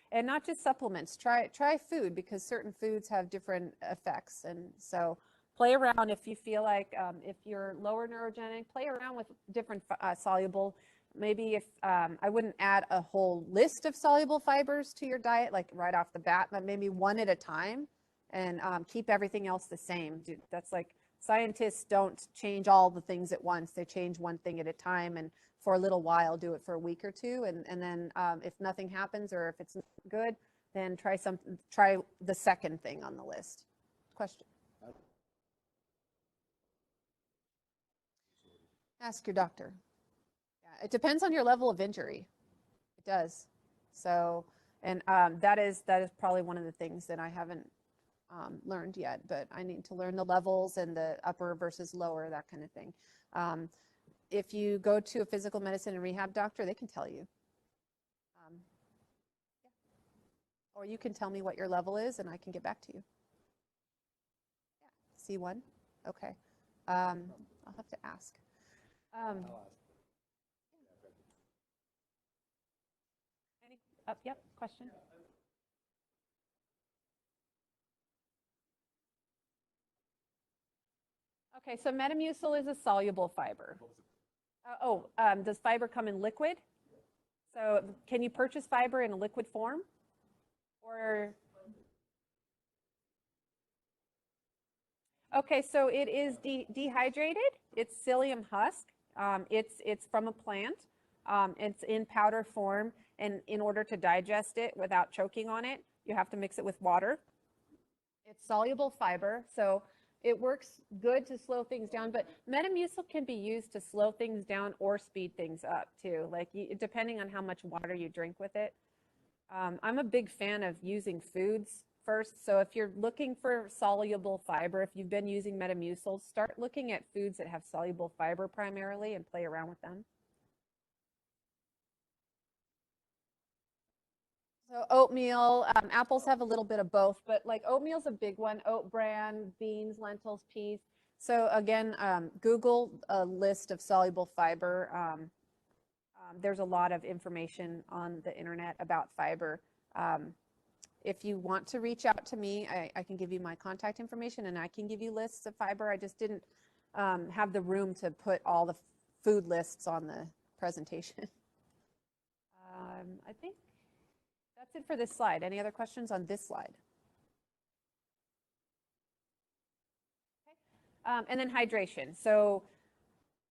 And not just supplements. Try food because certain foods have different effects, and so play around if you feel like if you're lower neurogenic, play around with different soluble. Maybe if I wouldn't add a whole list of soluble fibers to your diet like right off the bat, but maybe one at a time, and keep everything else the same. That's like scientists don't change all the things at once. They change one thing at a time, and for a little while, do it for a week or two, and then if nothing happens or if it's not good, then try the second thing on the list. Question? Ask your doctor. Yeah, it depends on your level of injury. It does. So, and that is probably one of the things that I haven't learned yet, but I need to learn the levels and the upper versus lower, that kind of thing. If you go to a physical medicine and rehab doctor, they can tell you. Yeah. Or you can tell me what your level is and I can get back to you. Yeah. C1? Okay. I'll have to ask. Yep, question? Okay, so Metamucil is a soluble fiber. Does fiber come in liquid? So can you purchase fiber in a liquid form? Or okay, so it is dehydrated. It's psyllium husk. It's from a plant. It's in powder form, and in order to digest it without choking on it, you have to mix it with water. It's soluble fiber, so it works good to slow things down, but Metamucil can be used to slow things down or speed things up too, like depending on how much water you drink with it. I'm a big fan of using foods first, so if you're looking for soluble fiber, if you've been using Metamucil, start looking at foods that have soluble fiber primarily and play around with them. So oatmeal, apples have a little bit of both, but like oatmeal's a big one. Oat bran, beans, lentils, peas. So again, Google a list of soluble fiber. There's a lot of information on the internet about fiber. If you want to reach out to me, I can give you my contact information and I can give you lists of fiber. I just didn't have the room to put all the food lists on presentation. I think that's it for this slide. Any other questions on this slide? Okay. And then hydration. So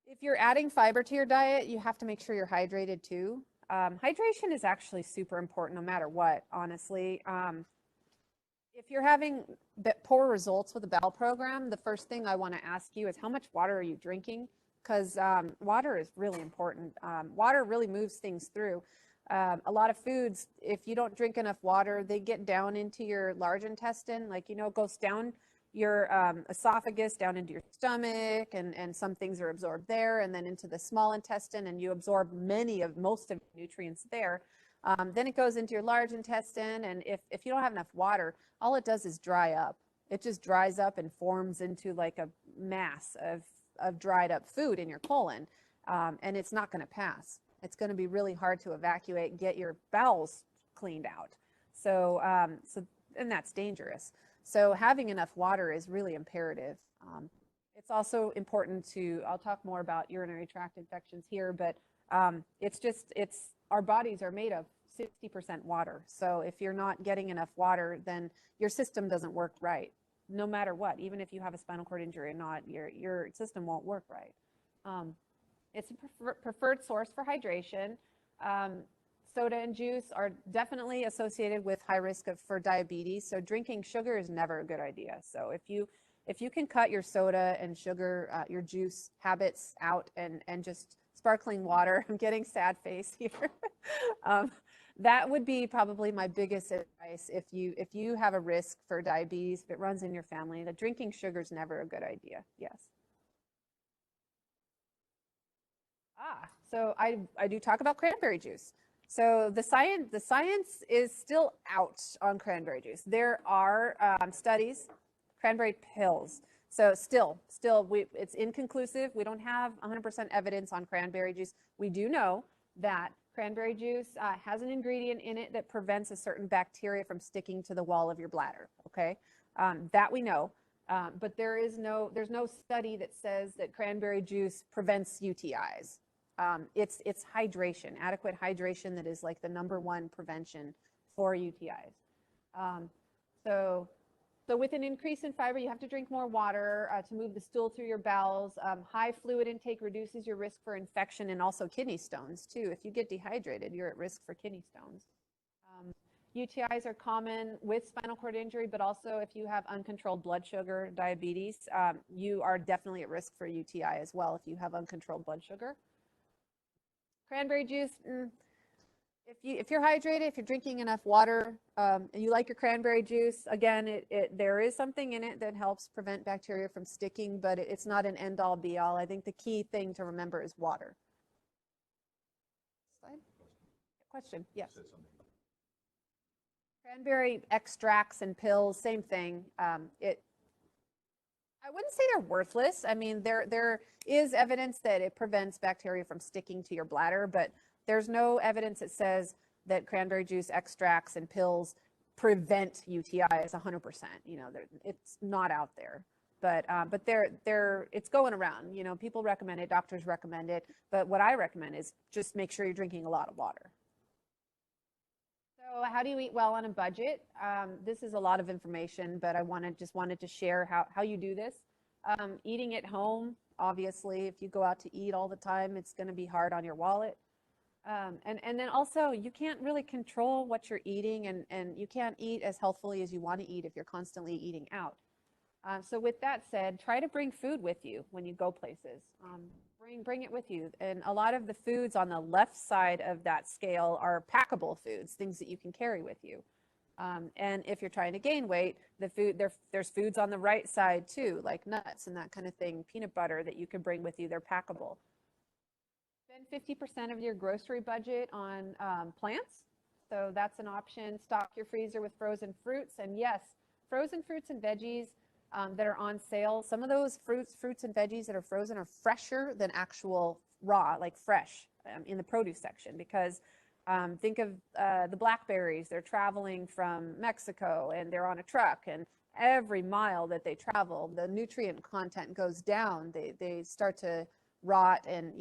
if you're adding fiber to your diet, you have to make sure you're hydrated too. Hydration is actually super important no matter what, honestly. If you're having poor results with a bowel program, the first thing I want to ask you is how much water are you drinking? Because water is really important. Water really moves things through. A lot of foods, if you don't drink enough water, they get down into your large intestine, like, it goes down your esophagus, down into your stomach, and some things are absorbed there, and then into the small intestine, and you absorb most of the nutrients there. Then it goes into your large intestine, and if you don't have enough water, all it does is dry up. It just dries up and forms into like a mass of dried up food in your colon, and it's not going to pass. It's going to be really hard to evacuate and get your bowels cleaned out. So and that's dangerous. So having enough water is really imperative. It's also important I'll talk more about urinary tract infections here, but our bodies are made of 60% water. So if you're not getting enough water, then your system doesn't work right, no matter what. Even if you have a spinal cord injury or not, your system won't work right. It's a preferred source for hydration. Soda and juice are definitely associated with high risk for diabetes. So drinking sugar is never a good idea. So if you can cut your soda and sugar, your juice habits out and just sparkling water, I'm getting sad face here. That would be probably my biggest advice if you have a risk for diabetes, if it runs in your family. That drinking sugar is never a good idea. Yes. So I do talk about cranberry juice. So the science is still out on cranberry juice. There are studies, cranberry pills. So still, it's inconclusive. We don't have 100% evidence on cranberry juice. We do know that cranberry juice has an ingredient in it that prevents a certain bacteria from sticking to the wall of your bladder. Okay, that we know. But there's no study that says that cranberry juice prevents UTIs. It's hydration, adequate hydration, that is like the #1 prevention for UTIs. So with an increase in fiber, you have to drink more water to move the stool through your bowels. High fluid intake reduces your risk for infection and also kidney stones too. If you get dehydrated, you're at risk for kidney stones. UTIs are common with spinal cord injury, but also if you have uncontrolled blood sugar, diabetes, you are definitely at risk for UTI as well if you have uncontrolled blood sugar. Cranberry juice, if you're hydrated, if you're drinking enough water, and you like your cranberry juice, again, there is something in it that helps prevent bacteria from sticking, but it's not an end-all be-all. I think the key thing to remember is water. Slide. Question? Yes. Cranberry extracts and pills, same thing. I wouldn't say they're worthless. I mean, there is evidence that it prevents bacteria from sticking to your bladder, but there's no evidence that says that cranberry juice extracts and pills prevent UTIs 100%. It's not out there. But it's going around. People recommend it, doctors recommend it, but what I recommend is just make sure you're drinking a lot of water. So how do you eat well on a budget? This is a lot of information, but I just wanted to share how you do this. Eating at home, obviously, if you go out to eat all the time, it's going to be hard on your wallet. And then also, you can't really control what you're eating, and you can't eat as healthfully as you want to eat if you're constantly eating out. So with that said, try to bring food with you when you go places. Bring it with you. And a lot of the foods on the left side of that scale are packable foods, things that you can carry with you. And if you're trying to gain weight, there's foods on the right side too, like nuts and that kind of thing, peanut butter that you can bring with you. They're packable. Spend 50% of your grocery budget on plants. So that's an option. Stock your freezer with frozen fruits. And yes, frozen fruits and veggies that are on sale. Some of those fruits and veggies that are frozen are fresher than actual raw, like fresh in the produce section, because think of the blackberries. They're traveling from Mexico and they're on a truck, and every mile that they travel, the nutrient content goes down. They start to rot, and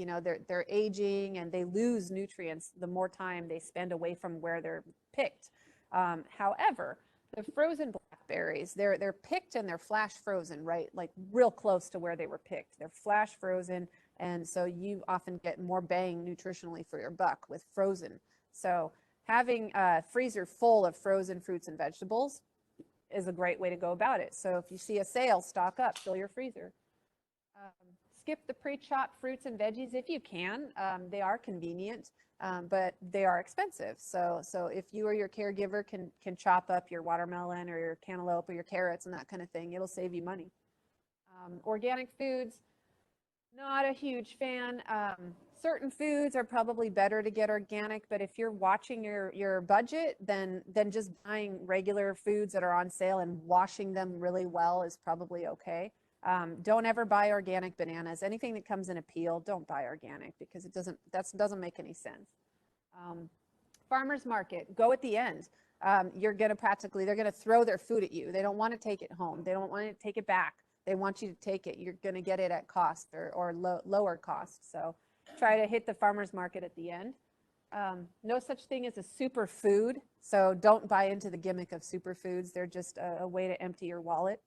they're aging, and they lose nutrients the more time they spend away from where they're picked. However, the frozen blackberries, they're picked and they're flash frozen, right? Like real close to where they were picked. They're flash frozen, and so you often get more bang nutritionally for your buck with frozen. So having a freezer full of frozen fruits and vegetables is a great way to go about it. So if you see a sale, stock up, fill your freezer. Skip the pre-chopped fruits and veggies if you can. They are convenient, but they are expensive. So if you or your caregiver can chop up your watermelon or your cantaloupe or your carrots and that kind of thing, it'll save you money. Organic foods, not a huge fan. Certain foods are probably better to get organic, but if you're watching your budget, then just buying regular foods that are on sale and washing them really well is probably okay. Don't ever buy organic bananas. Anything that comes in a peel, don't buy organic, because that doesn't make any sense. Farmer's market, go at the end. They're going to throw their food at you. They don't want to take it home. They don't want to take it back. They want you to take it. You're going to get it at cost or lower cost. So try to hit the farmer's market at the end. No such thing as a superfood. So don't buy into the gimmick of superfoods. They're just a way to empty your wallet.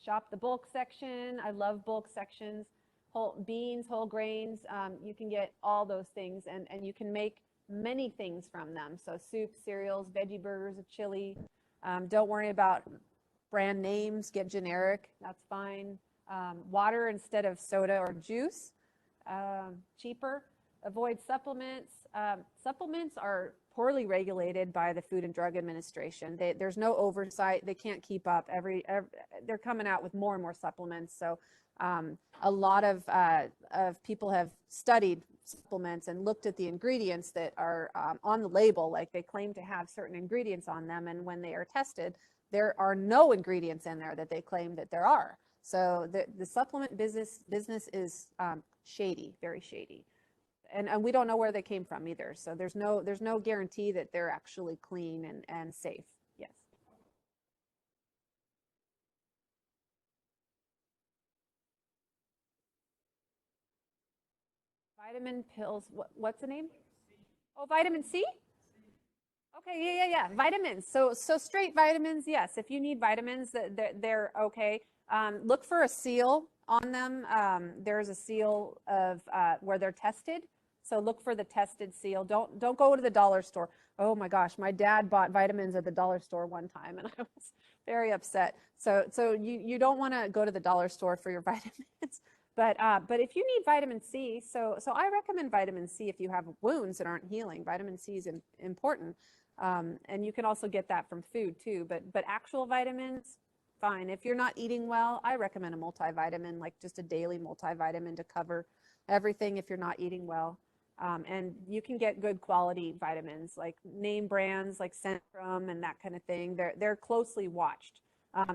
Shop the bulk section. I love bulk sections. Whole beans, whole grains. You can get all those things, and you can make many things from them. So soups, cereals, veggie burgers, a chili. Don't worry about brand names. Get generic. That's fine. Water instead of soda or juice. Cheaper. Avoid supplements. Supplements are poorly regulated by the Food and Drug Administration. There's no oversight. They can't keep up. They're coming out with more and more supplements. So a lot of people have studied supplements and looked at the ingredients that are on the label, like they claim to have certain ingredients on them, and when they are tested, there are no ingredients in there that they claim that there are. So the supplement business is shady, very shady. And we don't know where they came from either. So there's no guarantee that they're actually clean and safe. Yes. Vitamin pills. What's the name? Oh, vitamin C? Okay, yeah. Vitamins. So straight vitamins, yes. If you need vitamins, they're okay. Look for a seal on them. There's a seal of where they're tested. So look for the tested seal. Don't go to the dollar store. Oh my gosh, my dad bought vitamins at the dollar store one time, and I was very upset. So you don't want to go to the dollar store for your vitamins. But if you need vitamin C, so I recommend vitamin C if you have wounds that aren't healing. Vitamin C is important, and you can also get that from food too. But actual vitamins, fine. If you're not eating well, I recommend a multivitamin, like just a daily multivitamin to cover everything if you're not eating well. And you can get good quality vitamins, like name brands like Centrum and that kind of thing. They're closely watched.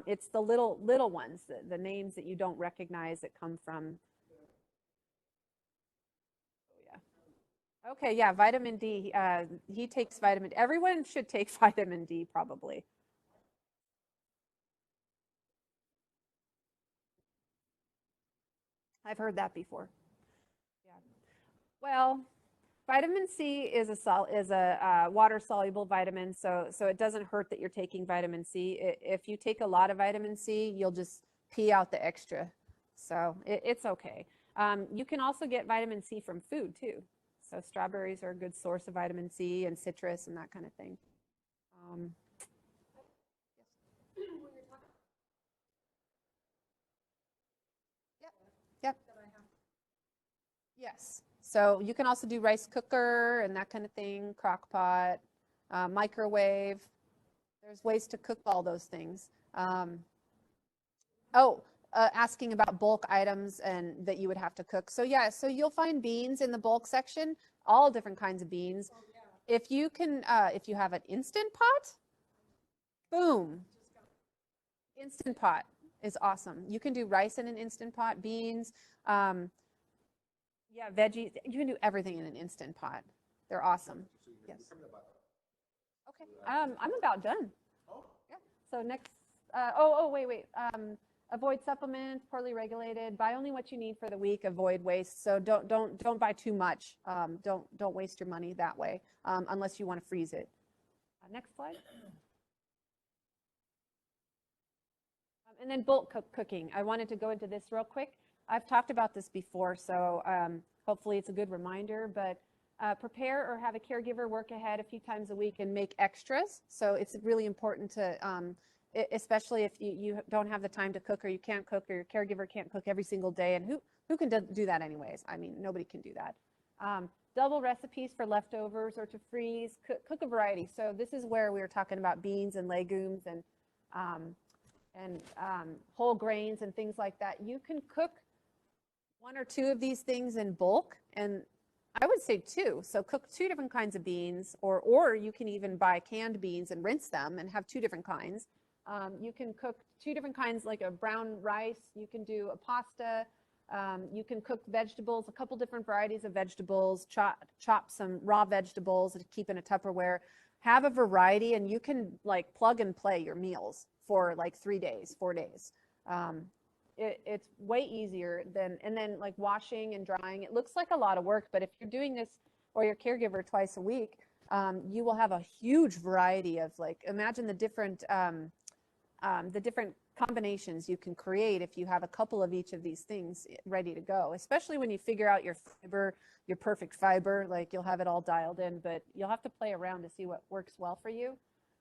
It's the little ones, the names that you don't recognize that come from. Oh, yeah. Okay, yeah, vitamin D. He takes vitamin. Everyone should take vitamin D, probably. I've heard that before. Yeah. Well, vitamin C is a water soluble vitamin, so it doesn't hurt that you're taking vitamin C. If you take a lot of vitamin C, you'll just pee out the extra, so it's okay. You can also get vitamin C from food too. So strawberries are a good source of vitamin C, and citrus and that kind of thing. Yep. Yep. Yes. So you can also do rice cooker and that kind of thing, crock pot, microwave. There's ways to cook all those things. Asking about bulk items and that you would have to cook. So yeah, so you'll find beans in the bulk section, all different kinds of beans. Oh, yeah. If you have an Instant Pot, boom. Instant Pot is awesome. You can do rice in an Instant Pot, beans. Yeah, veggies. You can do everything in an Instant Pot. They're awesome. Yes. Okay. I'm about done. Yeah. So next. Wait. Avoid supplements, poorly regulated. Buy only what you need for the week. Avoid waste. So don't buy too much. Don't waste your money that way unless you want to freeze it. Next slide. And then bulk cooking. I wanted to go into this real quick. I've talked about this before, so hopefully it's a good reminder. But prepare or have a caregiver work ahead a few times a week and make extras. So it's really important to especially if you don't have the time to cook or you can't cook or your caregiver can't cook every single day. And who can do that anyways? I mean, nobody can do that. Double recipes for leftovers or to freeze. Cook a variety. So this is where we were talking about beans and legumes and whole grains and things like that. You can cook one or two of these things in bulk, and I would say two. So cook two different kinds of beans, or you can even buy canned beans and rinse them and have two different kinds. You can cook two different kinds, like a brown rice. You can do a pasta. You can cook vegetables, a couple different varieties of vegetables, chop some raw vegetables to keep in a Tupperware. Have a variety, and you can like plug and play your meals for like 3 days, 4 days. It's way easier and then like washing and drying. It looks like a lot of work, but if you're doing this or your caregiver twice a week, you will have a huge variety of, like, imagine the different combinations you can create if you have a couple of each of these things ready to go, especially when you figure out your fiber, your perfect fiber. Like, you'll have it all dialed in, but you'll have to play around to see what works well for you.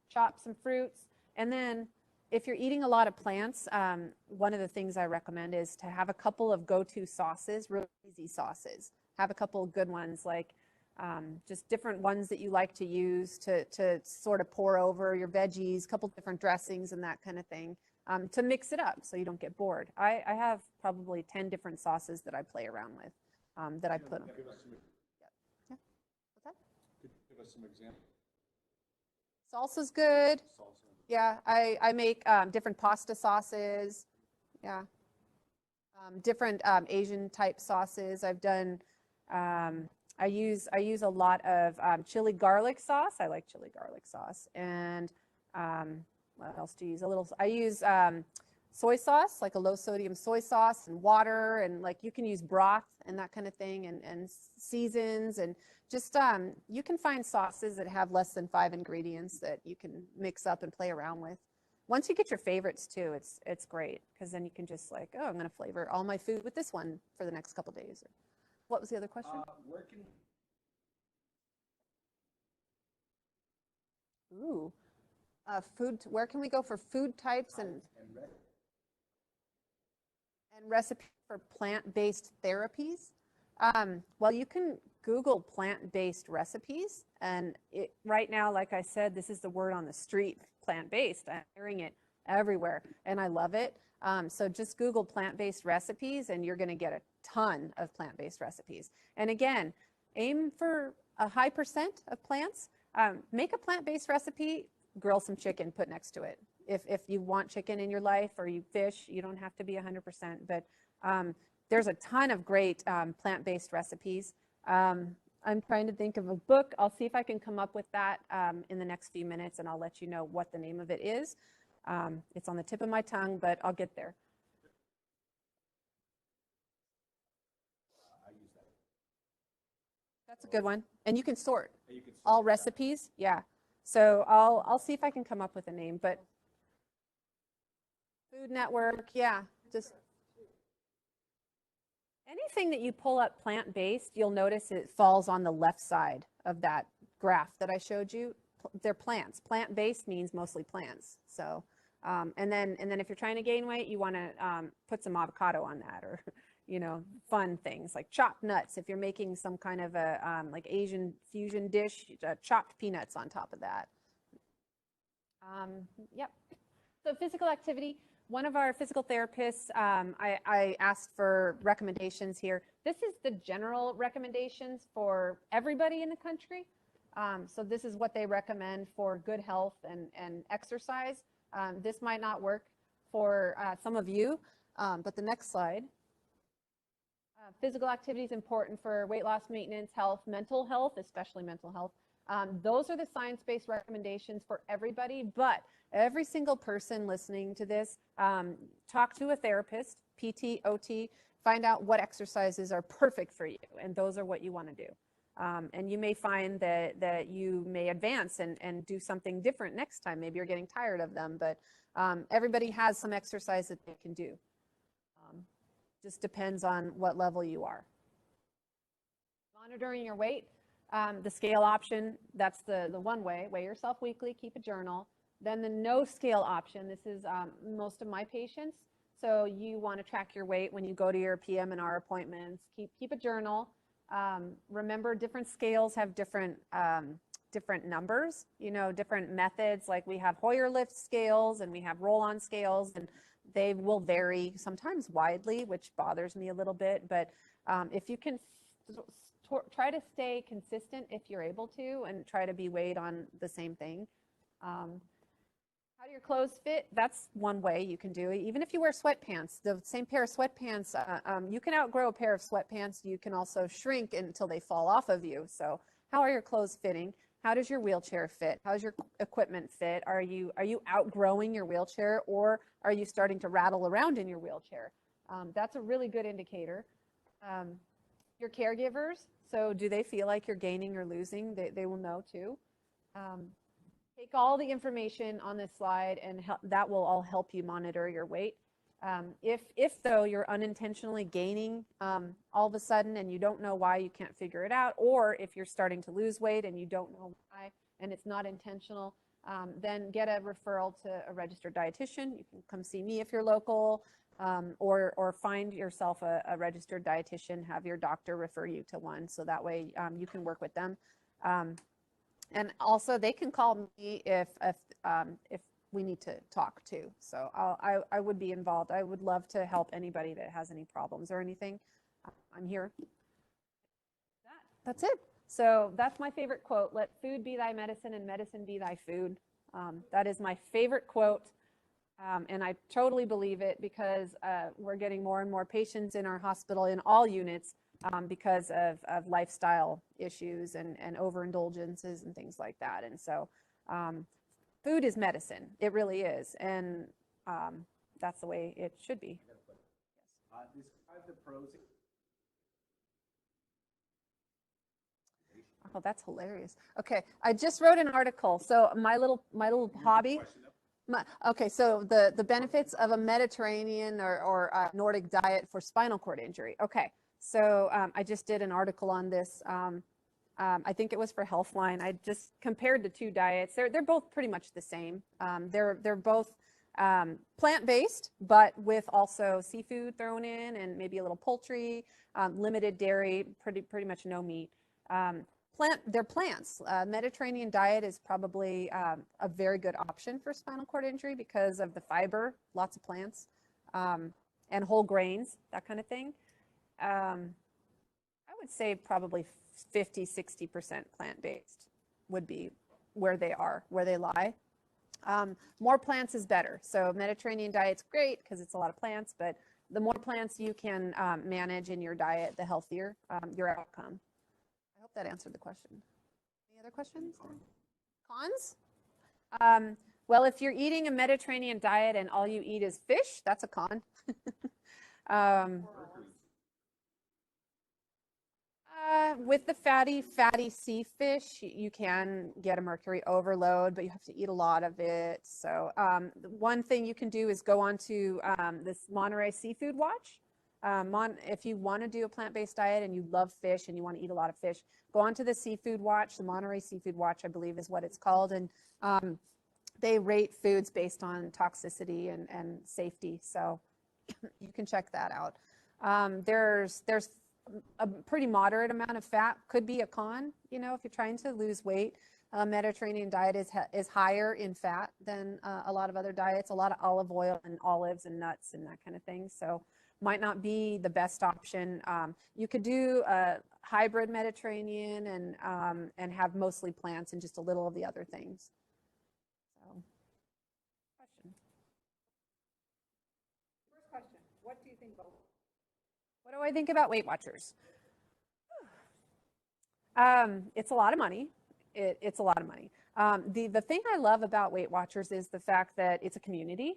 Chop some fruits. And then if you're eating a lot of plants, one of the things I recommend is to have a couple of go-to sauces, really easy sauces. Have a couple of good ones, like just different ones that you like to use to sort of pour over your veggies, a couple different dressings and that kind of thing, to mix it up so you don't get bored. I have probably 10 different sauces that I play around with that I put on. Yeah. What's that? Could you give us some examples? Salsa's good. Salsa. Yeah, I make different pasta sauces. Yeah. Different Asian type sauces. I've done, I use a lot of chili garlic sauce. I like chili garlic sauce. And what else do you use? I use soy sauce, like a low sodium soy sauce, and water, and like you can use broth and that kind of thing, and seasons, and just you can find sauces that have less than 5 ingredients that you can mix up and play around with. Once you get your favorites too, it's great, because then you can just like, oh, I'm going to flavor all my food with this one for the next couple days. What was the other question? Ooh, food. Where can we go for food types and recipes for plant-based therapies? Well, you can Google plant-based recipes, and right now, like I said, this is the word on the street, plant-based. I'm hearing it everywhere, and I love it. So just Google plant-based recipes, and you're going to get a ton of plant-based recipes. And again, aim for a high percent of plants. Make a plant-based recipe, grill some chicken, put next to it. If you want chicken in your life, or you fish, you don't have to be 100%, but there's a ton of great plant-based recipes. I'm trying to think of a book. I'll see if I can come up with that in the next few minutes, and I'll let you know what the name of it is. It's on the tip of my tongue, but I'll get there. I use that. That's a good one. And you can sort You can all recipes. Yeah. So I'll see if I can come up with a name, but Food Network, yeah, just anything that you pull up plant-based, you'll notice it falls on the left side of that graph that I showed you. They're plants. Plant-based means mostly plants. So, and then if you're trying to gain weight, you want to put some avocado on that, or fun things like chopped nuts. If you're making some kind of a like Asian fusion dish, chopped peanuts on top of that. Yep. So physical activity. One of our physical therapists, I asked for recommendations here. This is the general recommendations for everybody in the country. So this is what they recommend for good health and exercise. This might not work for some of you, but the next slide. Physical activity is important for weight loss, maintenance, health, mental health, especially mental health. Those are the science-based recommendations for everybody, but Every single person listening to this, talk to a therapist, PT, OT, find out what exercises are perfect for you, and those are what you want to do. And you may find that you may advance and do something different next time. Maybe you're getting tired of them, but everybody has some exercise that they can do. Just depends on what level you are. Monitoring your weight, the scale option, that's the one way. Weigh yourself weekly, keep a journal. Then the no scale option, this is most of my patients. So you want to track your weight when you go to your PM and R appointments. Keep a journal. Remember, different scales have different numbers, different methods. Like we have Hoyer lift scales and we have roll-on scales, and they will vary sometimes widely, which bothers me a little bit. But if you can try to stay consistent if you're able to, and try to be weighed on the same thing. How do your clothes fit? That's one way you can do it. Even if you wear sweatpants, the same pair of sweatpants, you can outgrow a pair of sweatpants. You can also shrink until they fall off of you. So how are your clothes fitting? How does your wheelchair fit? How does your equipment fit? Are you outgrowing your wheelchair, or are you starting to rattle around in your wheelchair? That's a really good indicator. Your caregivers, so do they feel like you're gaining or losing? They will know too. Take all the information on this slide, and that will all help you monitor your weight. If though you're unintentionally gaining all of a sudden and you don't know why, you can't figure it out, or if you're starting to lose weight and you don't know why and it's not intentional, then get a referral to a registered dietitian. You can come see me if you're local, or find yourself a registered dietitian, have your doctor refer you to one, so that way you can work with them. And also they can call me if we need to talk too. So I would be involved. I would love to help anybody that has any problems or anything. I'm here. That's it. So that's my favorite quote. Let food be thy medicine and medicine be thy food. That is my favorite quote. And I totally believe it, because we're getting more and more patients in our hospital in all units because of lifestyle issues and overindulgences and things like that. And so food is medicine. It really is. And that's the way it should be. Describe the pros. Oh, that's hilarious. Okay, I just wrote an article. So my little hobby. Okay, so the benefits of a Mediterranean or Nordic diet for spinal cord injury. Okay, so I just did an article on this. I think it was for Healthline. I just compared the two diets. They're both pretty much the same. They're both plant-based, but with also seafood thrown in and maybe a little poultry, limited dairy, pretty much no meat. They're plants. Mediterranean diet is probably a very good option for spinal cord injury because of the fiber, lots of plants, and whole grains, that kind of thing. I would say probably 50-60% plant-based would be where they lie. More plants is better. So Mediterranean diet's great because it's a lot of plants, but the more plants you can manage in your diet, the healthier your outcome. I hope that answered the question. Any other questions? Cons? Well, if you're eating a Mediterranean diet and all you eat is fish, that's a con. With the fatty sea fish, you can get a mercury overload, but you have to eat a lot of it. So one thing you can do is go on to this Monterey Seafood Watch. If you want to do a plant-based diet and you love fish and you want to eat a lot of fish, go on to the Seafood Watch. The Monterey Seafood Watch, I believe, is what it's called. And they rate foods based on toxicity and safety. So you can check that out. There's a pretty moderate amount of fat could be a con, if you're trying to lose weight. Mediterranean diet is higher in fat than a lot of other diets, a lot of olive oil and olives and nuts and that kind of thing. So might not be the best option. You could do a hybrid Mediterranean and have mostly plants and just a little of the other things. So, question. First question, what do you think about? What do I think about Weight Watchers? It's a lot of money. It's a lot of money. The thing I love about Weight Watchers is the fact that it's a community.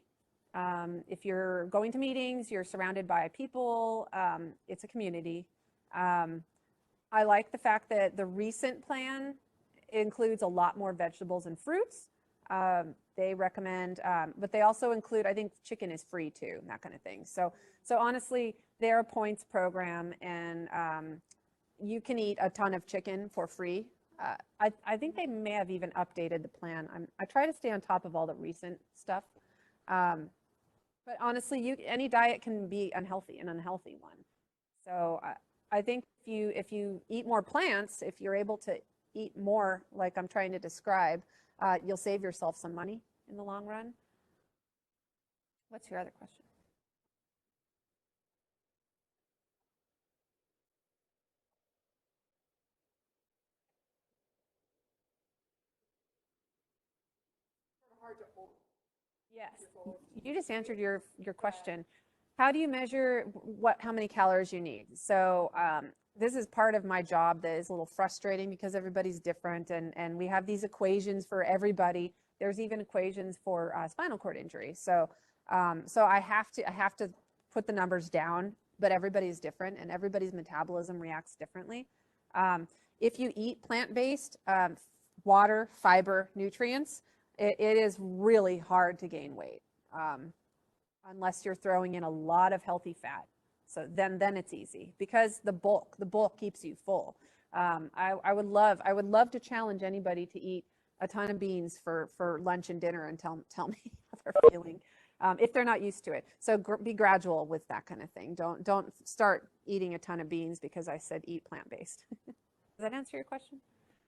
If you're going to meetings, you're surrounded by people. It's a community. I like the fact that the recent plan includes a lot more vegetables and fruits. They recommend, but they also include, I think chicken is free too, and that kind of thing. So honestly, they're a points program, and you can eat a ton of chicken for free. I think they may have even updated the plan. I try to stay on top of all the recent stuff. But honestly, any diet can be an unhealthy one. So I think if you eat more plants, if you're able to eat more, like I'm trying to describe, you'll save yourself some money in the long run. What's your other question? Yes, you just answered your question. How do you measure how many calories you need? So this is part of my job that is a little frustrating because everybody's different, and we have these equations for everybody. There's even equations for spinal cord injury. So I have to put the numbers down, but everybody's different, and everybody's metabolism reacts differently. If you eat plant-based, water, fiber, nutrients, it is really hard to gain weight unless you're throwing in a lot of healthy fat. So then it's easy because the bulk keeps you full. I would love to challenge anybody to eat a ton of beans for lunch and dinner and tell me how they're feeling if they're not used to it. So be gradual with that kind of thing. Don't start eating a ton of beans because I said eat plant-based. Does that answer your question?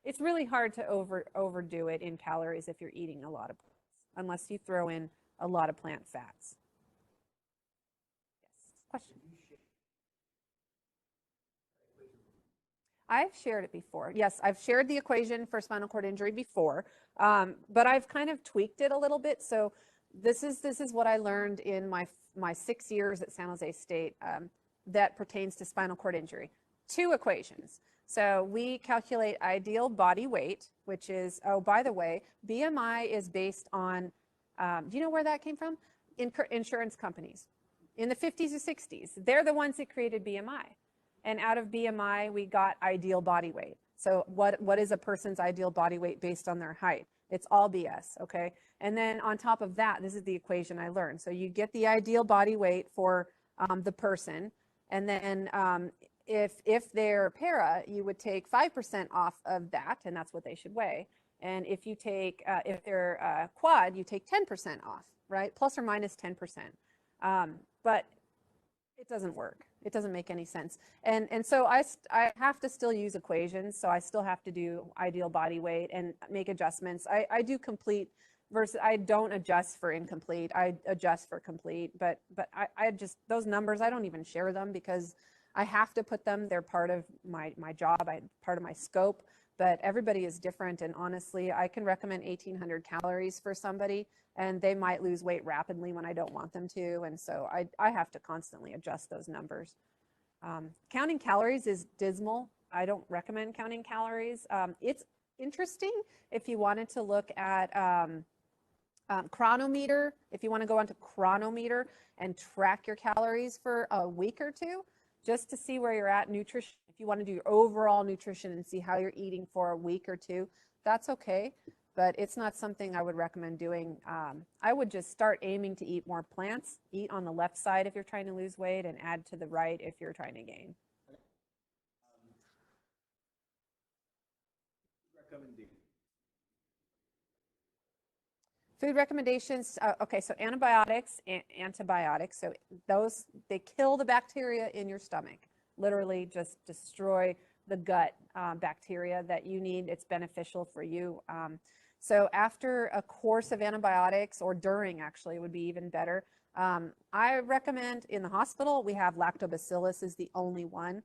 It's really hard to overdo it in calories if you're eating a lot of plants, unless you throw in a lot of plant fats. Yes, question. I've shared it before. Yes, I've shared the equation for spinal cord injury before, but I've kind of tweaked it a little bit. So this is what I learned in my 6 years at San Jose State that pertains to spinal cord injury. 2 equations. So we calculate ideal body weight, which is, oh, by the way, BMI is based on, do you know where that came from? Insurance companies. In the 50s or 60s, they're the ones that created BMI. And out of BMI, we got ideal body weight. So what is a person's ideal body weight based on their height? It's all BS, okay? And then on top of that, this is the equation I learned. So you get the ideal body weight for the person, and then if they're para, you would take 5% off of that, and that's what they should weigh. And if you take, if they're quad, you take 10% off, right? Plus or minus 10%. But it doesn't work. It doesn't make any sense. And so I have to still use equations. So I still have to do ideal body weight and make adjustments. I do complete versus I don't adjust for incomplete. I adjust for complete. But I just, those numbers, I don't even share them because I have to put them. They're part of my job, part of my scope. But everybody is different. And honestly, I can recommend 1,800 calories for somebody, and they might lose weight rapidly when I don't want them to. And so I have to constantly adjust those numbers. Counting calories is dismal. I don't recommend counting calories. It's interesting if you wanted to look at chronometer, if you want to go onto chronometer and track your calories for a week or two, just to see where you're at nutrition. If you want to do your overall nutrition and see how you're eating for a week or two, that's okay. But it's not something I would recommend doing. I would just start aiming to eat more plants. Eat on the left side if you're trying to lose weight, and add to the right if you're trying to gain. Food recommendations, okay, so antibiotics, so those, they kill the bacteria in your stomach, literally just destroy the gut bacteria that you need. It's beneficial for you. So after a course of antibiotics, or during actually would be even better, I recommend in the hospital, we have lactobacillus is the only one,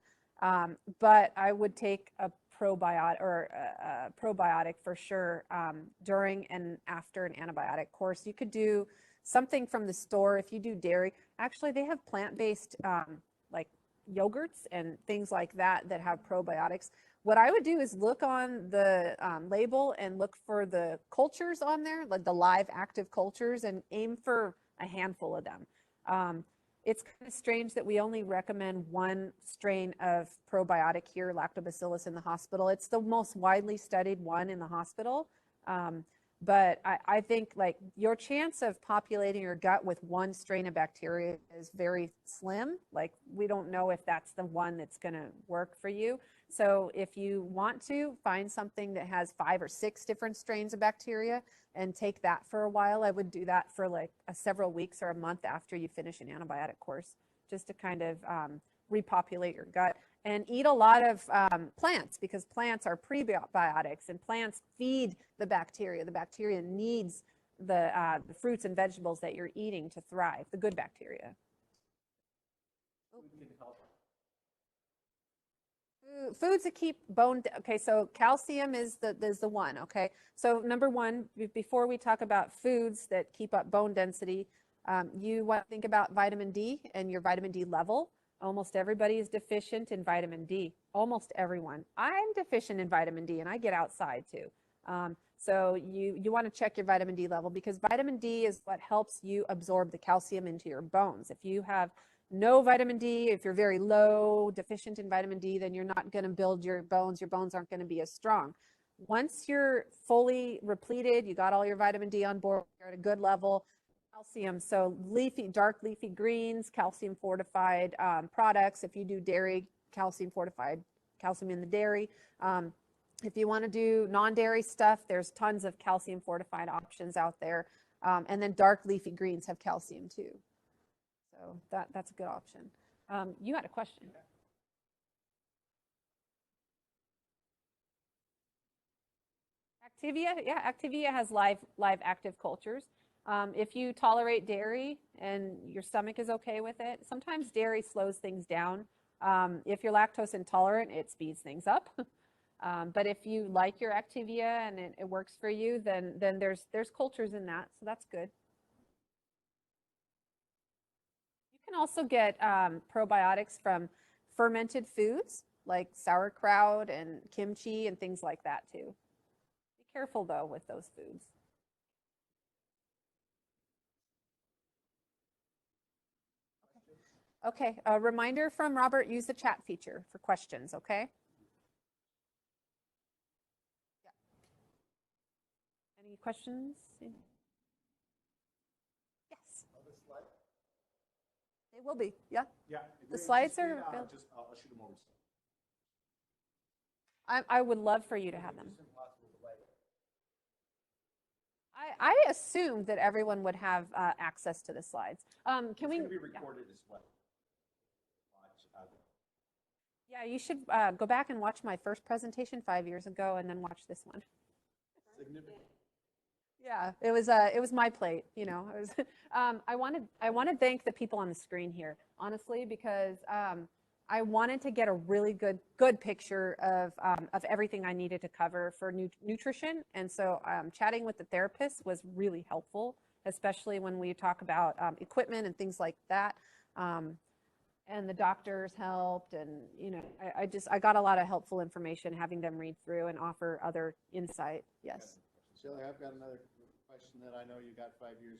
but I would take a probiotic for sure during and after an antibiotic course. You could do something from the store if you do dairy. Actually, they have plant-based like yogurts and things like that that have probiotics. What I would do is look on the label and look for the cultures on there, like the live active cultures, and aim for a handful of them. It's kind of strange that we only recommend one strain of probiotic here, lactobacillus, in the hospital. It's the most widely studied one in the hospital. But I think like your chance of populating your gut with one strain of bacteria is very slim. Like we don't know if that's the one that's going to work for you. So if you want to find something that has 5 or 6 different strains of bacteria and take that for a while, I would do that for like several weeks or a month after you finish an antibiotic course, just to kind of repopulate your gut. And eat a lot of plants, because plants are prebiotics and plants feed the bacteria. The bacteria needs the fruits and vegetables that you're eating to thrive, the good bacteria. Foods that keep bone, okay, so calcium is the one, okay? So number one, before we talk about foods that keep up bone density, you want to think about vitamin D and your vitamin D level. Almost everybody is deficient in vitamin D, almost everyone. I'm deficient in vitamin D and I get outside too. So you want to check your vitamin D level, because vitamin D is what helps you absorb the calcium into your bones. If you have no vitamin D, if you're very low, deficient in vitamin D, then you're not going to build your bones. Your bones aren't going to be as strong. Once you're fully repleted, you got all your vitamin D on board, you're at a good level. Calcium, so dark leafy greens, calcium fortified products. If you do dairy, calcium fortified, calcium in the dairy. If you want to do non-dairy stuff, there's tons of calcium fortified options out there. And then dark leafy greens have calcium too. So that's a good option. You had a question. Activia, yeah, Activia has live active cultures. If you tolerate dairy and your stomach is okay with it, sometimes dairy slows things down. If you're lactose intolerant, it speeds things up. But if you like your Activia and it works for you, then there's cultures in that, so that's good. You can also get probiotics from fermented foods like sauerkraut and kimchi and things like that too. Be careful though with those foods. Okay, a reminder from Robert, use the chat feature for questions, okay? Yeah. Any questions? Yes. They will be, yeah. Yeah. The slides are available. I'll shoot them over. I would love for you to have them. I assumed that everyone would have access to the slides. Can It's we? going to be recorded as well. Yeah, you should go back and watch my first presentation 5 years ago, and then watch this one. Significant. Yeah, it was my plate, you know. It was, I want to thank the people on the screen here, honestly, because I wanted to get a really good picture of everything I needed to cover for nutrition, and so chatting with the therapist was really helpful, especially when we talk about equipment and things like that. And the doctors helped, and you know, I got a lot of helpful information having them read through and offer other insight. Yes. Shelley, I've got another question that I know you got 5 years.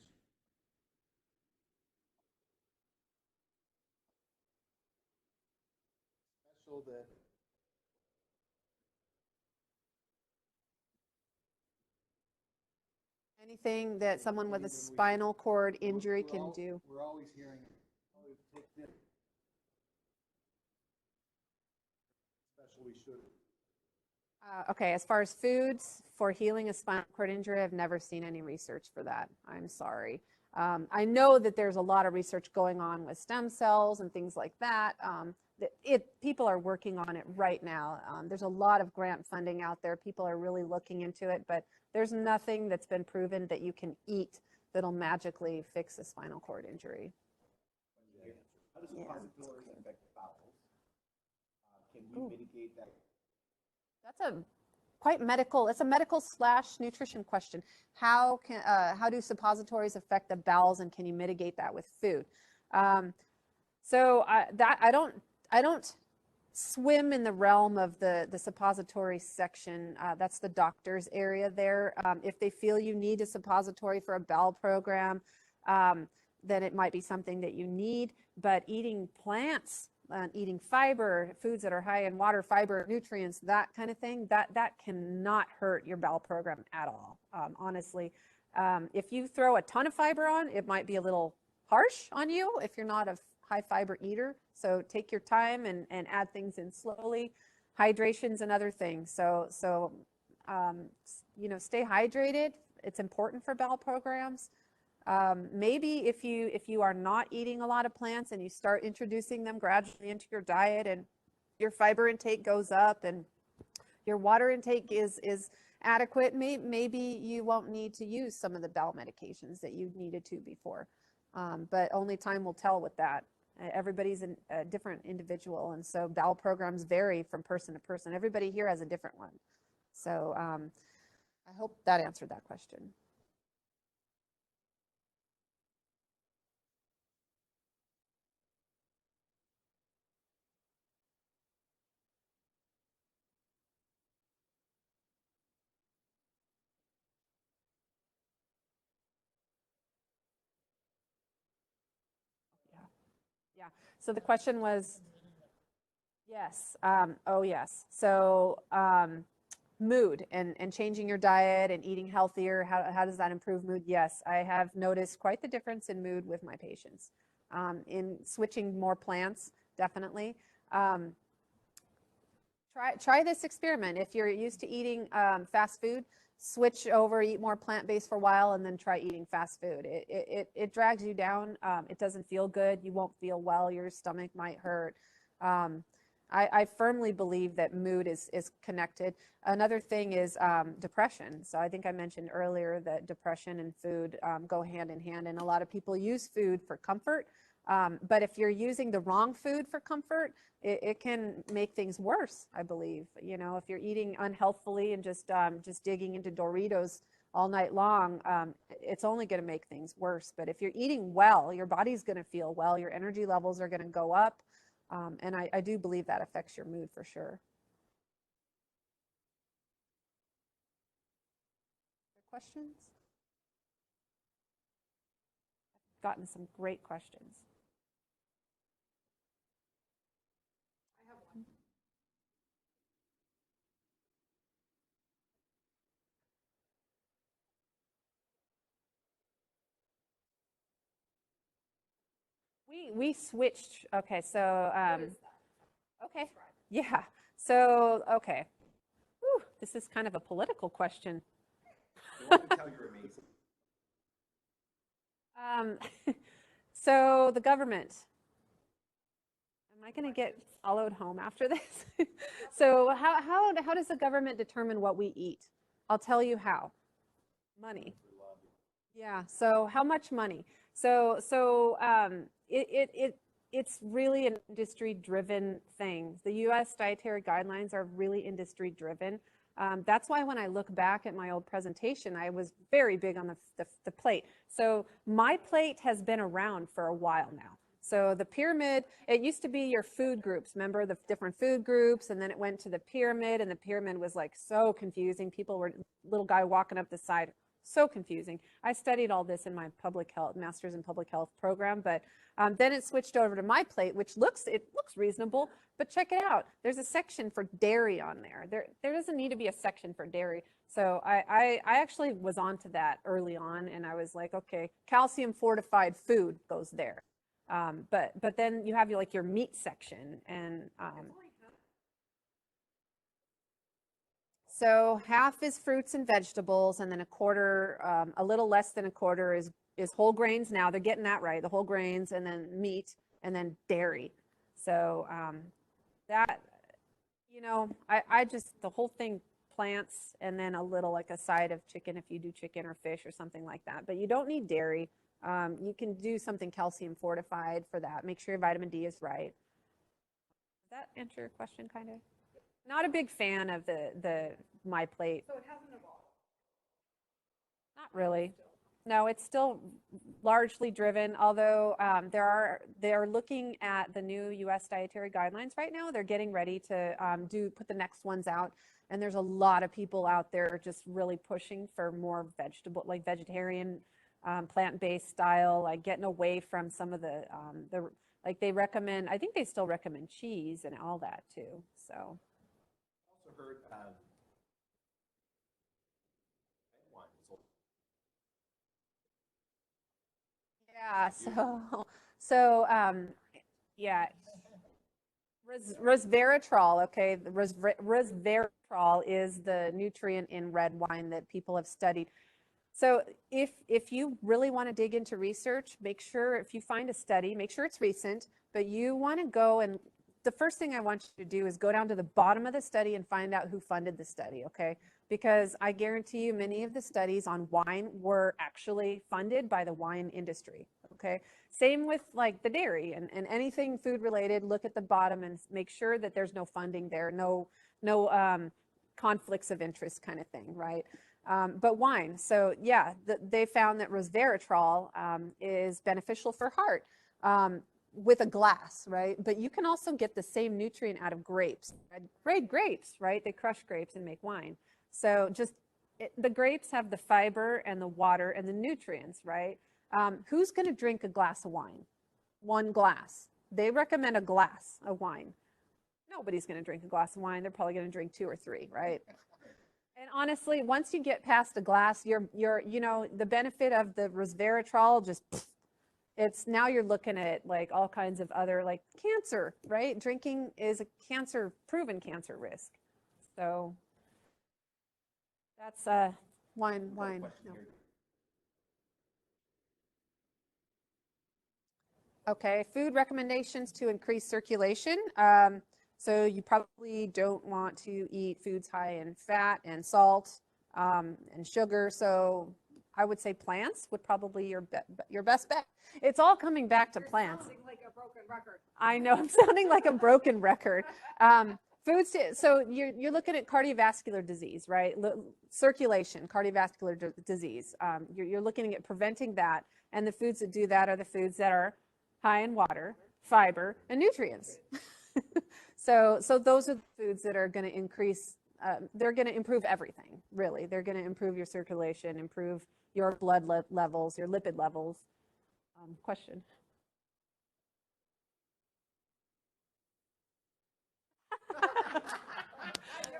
Special that Anything that someone with a spinal cord injury can do. We're always hearing, always take this. Special we should. Okay, as far as foods for healing a spinal cord injury, I've never seen any research for that. I'm sorry. I know that there's a lot of research going on with stem cells and things like that. People are working on it right now. There's a lot of grant funding out there. People are really looking into it, but there's nothing that's been proven that you can eat that'll magically fix a spinal cord injury. How does suppositories affect the bowels? Can we mitigate that? That's a quite medical. It's a medical/nutrition question. How do suppositories affect the bowels, and can you mitigate that with food? So I I don't swim in the realm of the suppository section. That's the doctor's area there. If they feel you need a suppository for a bowel program, then it might be something that you need. But eating plants, eating fiber, foods that are high in water, fiber, nutrients, that kind of thing, that cannot hurt your bowel program at all, honestly. If you throw a ton of fiber on, it might be a little harsh on you if you're not a high fiber eater. So take your time and add things in slowly. Hydration's another thing. So you know, stay hydrated. It's important for bowel programs. Maybe if you are not eating a lot of plants and you start introducing them gradually into your diet, and your fiber intake goes up and your water intake is adequate, maybe you won't need to use some of the bowel medications that you needed to before. But only time will tell with that. Everybody's a different individual, and so bowel programs vary from person to person. Everybody here has a different one. So I hope that answered that question. Yeah. So the question was, yes. Oh, yes. So mood and changing your diet and eating healthier, how does that improve mood? Yes, I have noticed quite the difference in mood with my patients. In switching more plants, definitely. Try this experiment. If you're used to eating fast food, switch over, eat more plant-based for a while, and then try eating fast food. It drags you down. It doesn't feel good. You won't feel well. Your stomach might hurt. I firmly believe that mood is connected. Another thing is depression. So I think I mentioned earlier that depression and food go hand in hand, and a lot of people use food for comfort. But if you're using the wrong food for comfort, it can make things worse, I believe. You know, if you're eating unhealthfully and just digging into Doritos all night long, it's only going to make things worse. But if you're eating well, your body's going to feel well, your energy levels are going to go up. And I do believe that affects your mood for sure. Questions? I've gotten some great questions. I have one. We switched. Okay, so okay, yeah. So okay, whew, this is kind of a political question. I want to tell you're amazing. So the government. Am I going to get followed home after this? So how does the government determine what we eat? I'll tell you how. Money. Yeah. So how much money? It's really an industry-driven thing. The U.S. dietary guidelines are really industry-driven. That's why when I look back at my old presentation, I was very big on the plate. So my plate has been around for a while now. So the pyramid, it used to be your food groups. Remember the different food groups, and then it went to the pyramid, and the pyramid was like so confusing. People were, little guy walking up the side, so confusing. I studied all this in my public health, master's in public health program, but then it switched over to my plate, which looks reasonable, but check it out. There's a section for dairy on there. There doesn't need to be a section for dairy. So I actually was onto that early on, and I was like, okay, calcium fortified food goes there. But then you have your meat section, and so half is fruits and vegetables, and then a quarter, a little less than a quarter is whole grains. Now they're getting that right, the whole grains, and then meat, and then dairy. So that, I just, the whole thing, plants, and then a little like a side of chicken if you do chicken or fish or something like that. But you don't need dairy. You can do something calcium fortified for that. Make sure your vitamin D is right. Does that answer your question, kind of? Not a big fan of the my plate. So it hasn't evolved. Not really. No, it's still largely driven, although they're looking at the new U.S. dietary guidelines right now. They're getting ready to put the next ones out. And there's a lot of people out there just really pushing for more like vegetarian, plant-based style, like getting away from some of the like they recommend, I think they still recommend cheese and all that too, so. Also heard, wine is also Yeah, yeah, resveratrol, okay, the resveratrol is the nutrient in red wine that people have studied. So if you really want to dig into research, make sure if you find a study, make sure it's recent, but you want to go and the first thing I want you to do is go down to the bottom of the study and find out who funded the study, okay? Because I guarantee you many of the studies on wine were actually funded by the wine industry, okay? Same with like the dairy and anything food related, look at the bottom and make sure that there's no funding there, no conflicts of interest kind of thing, right? But wine, so yeah, they found that resveratrol is beneficial for heart with a glass, right? But you can also get the same nutrient out of grapes, red grapes, right? They crush grapes and make wine. So just the grapes have the fiber and the water and the nutrients, right? Who's going to drink a glass of wine? One glass. They recommend a glass of wine. Nobody's going to drink a glass of wine. They're probably going to drink 2 or 3, right? And honestly, once you get past a glass, you're the benefit of the resveratrol just, it's now you're looking at like all kinds of other like cancer, right? Drinking is a proven cancer risk. So that's wine. No. Okay, food recommendations to increase circulation. So you probably don't want to eat foods high in fat and salt and sugar. So I would say plants would probably your best bet. It's all coming back to plants. Sounding like a broken record. I know, I'm sounding like a broken record. So you're looking at cardiovascular disease, right? Circulation, cardiovascular disease. You're looking at preventing that. And the foods that do that are the foods that are high in water, fiber, and nutrients. So those are the foods that are going to increase, they're going to improve everything, really. They're going to improve your circulation, improve your blood levels, your lipid levels. Question?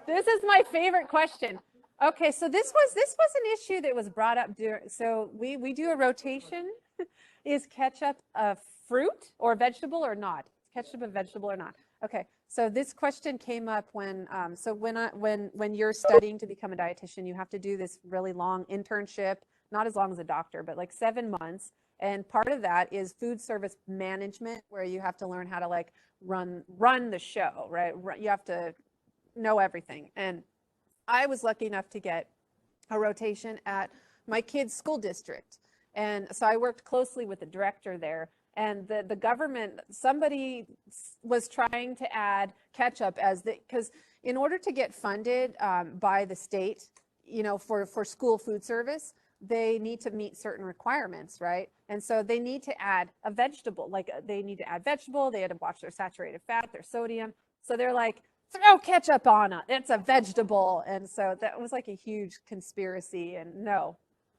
This is my favorite question. Okay, so this was an issue that was brought up during, so we do a rotation. Is ketchup a fruit or vegetable or not? Ketchup a vegetable or not? Okay, so this question came up when when you're studying to become a dietitian, you have to do this really long internship, not as long as a doctor, but like 7 months. And part of that is food service management, where you have to learn how to like run the show, right? You have to know everything. And I was lucky enough to get a rotation at my kid's school district. And so I worked closely with the director there. And the government, somebody was trying to add ketchup because in order to get funded by the state, for school food service, they need to meet certain requirements, right? And so they need to add a vegetable, they need to add vegetable, they had to watch their saturated fat, their sodium. So they're like, throw ketchup on it, it's a vegetable. And so that was like a huge conspiracy, and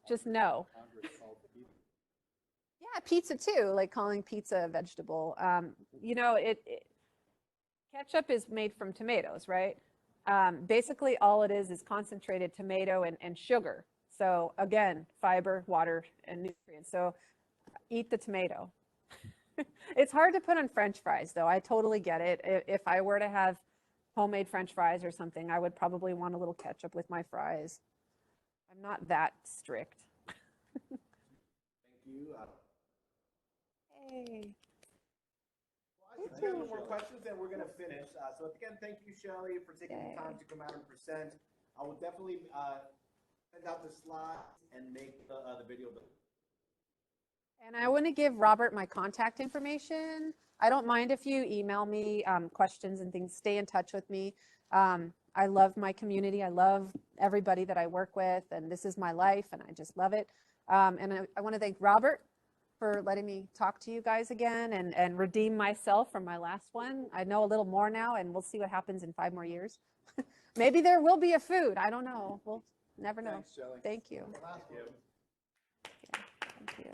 just no. Yeah, pizza too, like calling pizza a vegetable. Ketchup is made from tomatoes, right? Basically all it is concentrated tomato and sugar. So again, fiber, water, and nutrients. So eat the tomato. It's hard to put on French fries, though. I totally get it. If I were to have homemade French fries or something, I would probably want a little ketchup with my fries. I'm not that strict. Thank you. Hey. Well, I have no more questions, and we're going to finish. So again, thank you, Shelley, for taking the time to come out and present. I will definitely send out the slides and make the video. And I want to give Robert my contact information. I don't mind if you email me questions and things. Stay in touch with me. I love my community. I love everybody that I work with, and this is my life, and I just love it. And I want to thank Robert for letting me talk to you guys again and redeem myself from my last one. I know a little more now, and we'll see what happens in 5 more years. Maybe there will be a food. I don't know. We'll never know. Thanks, Shelley. Thank you. Thank you. Thank you.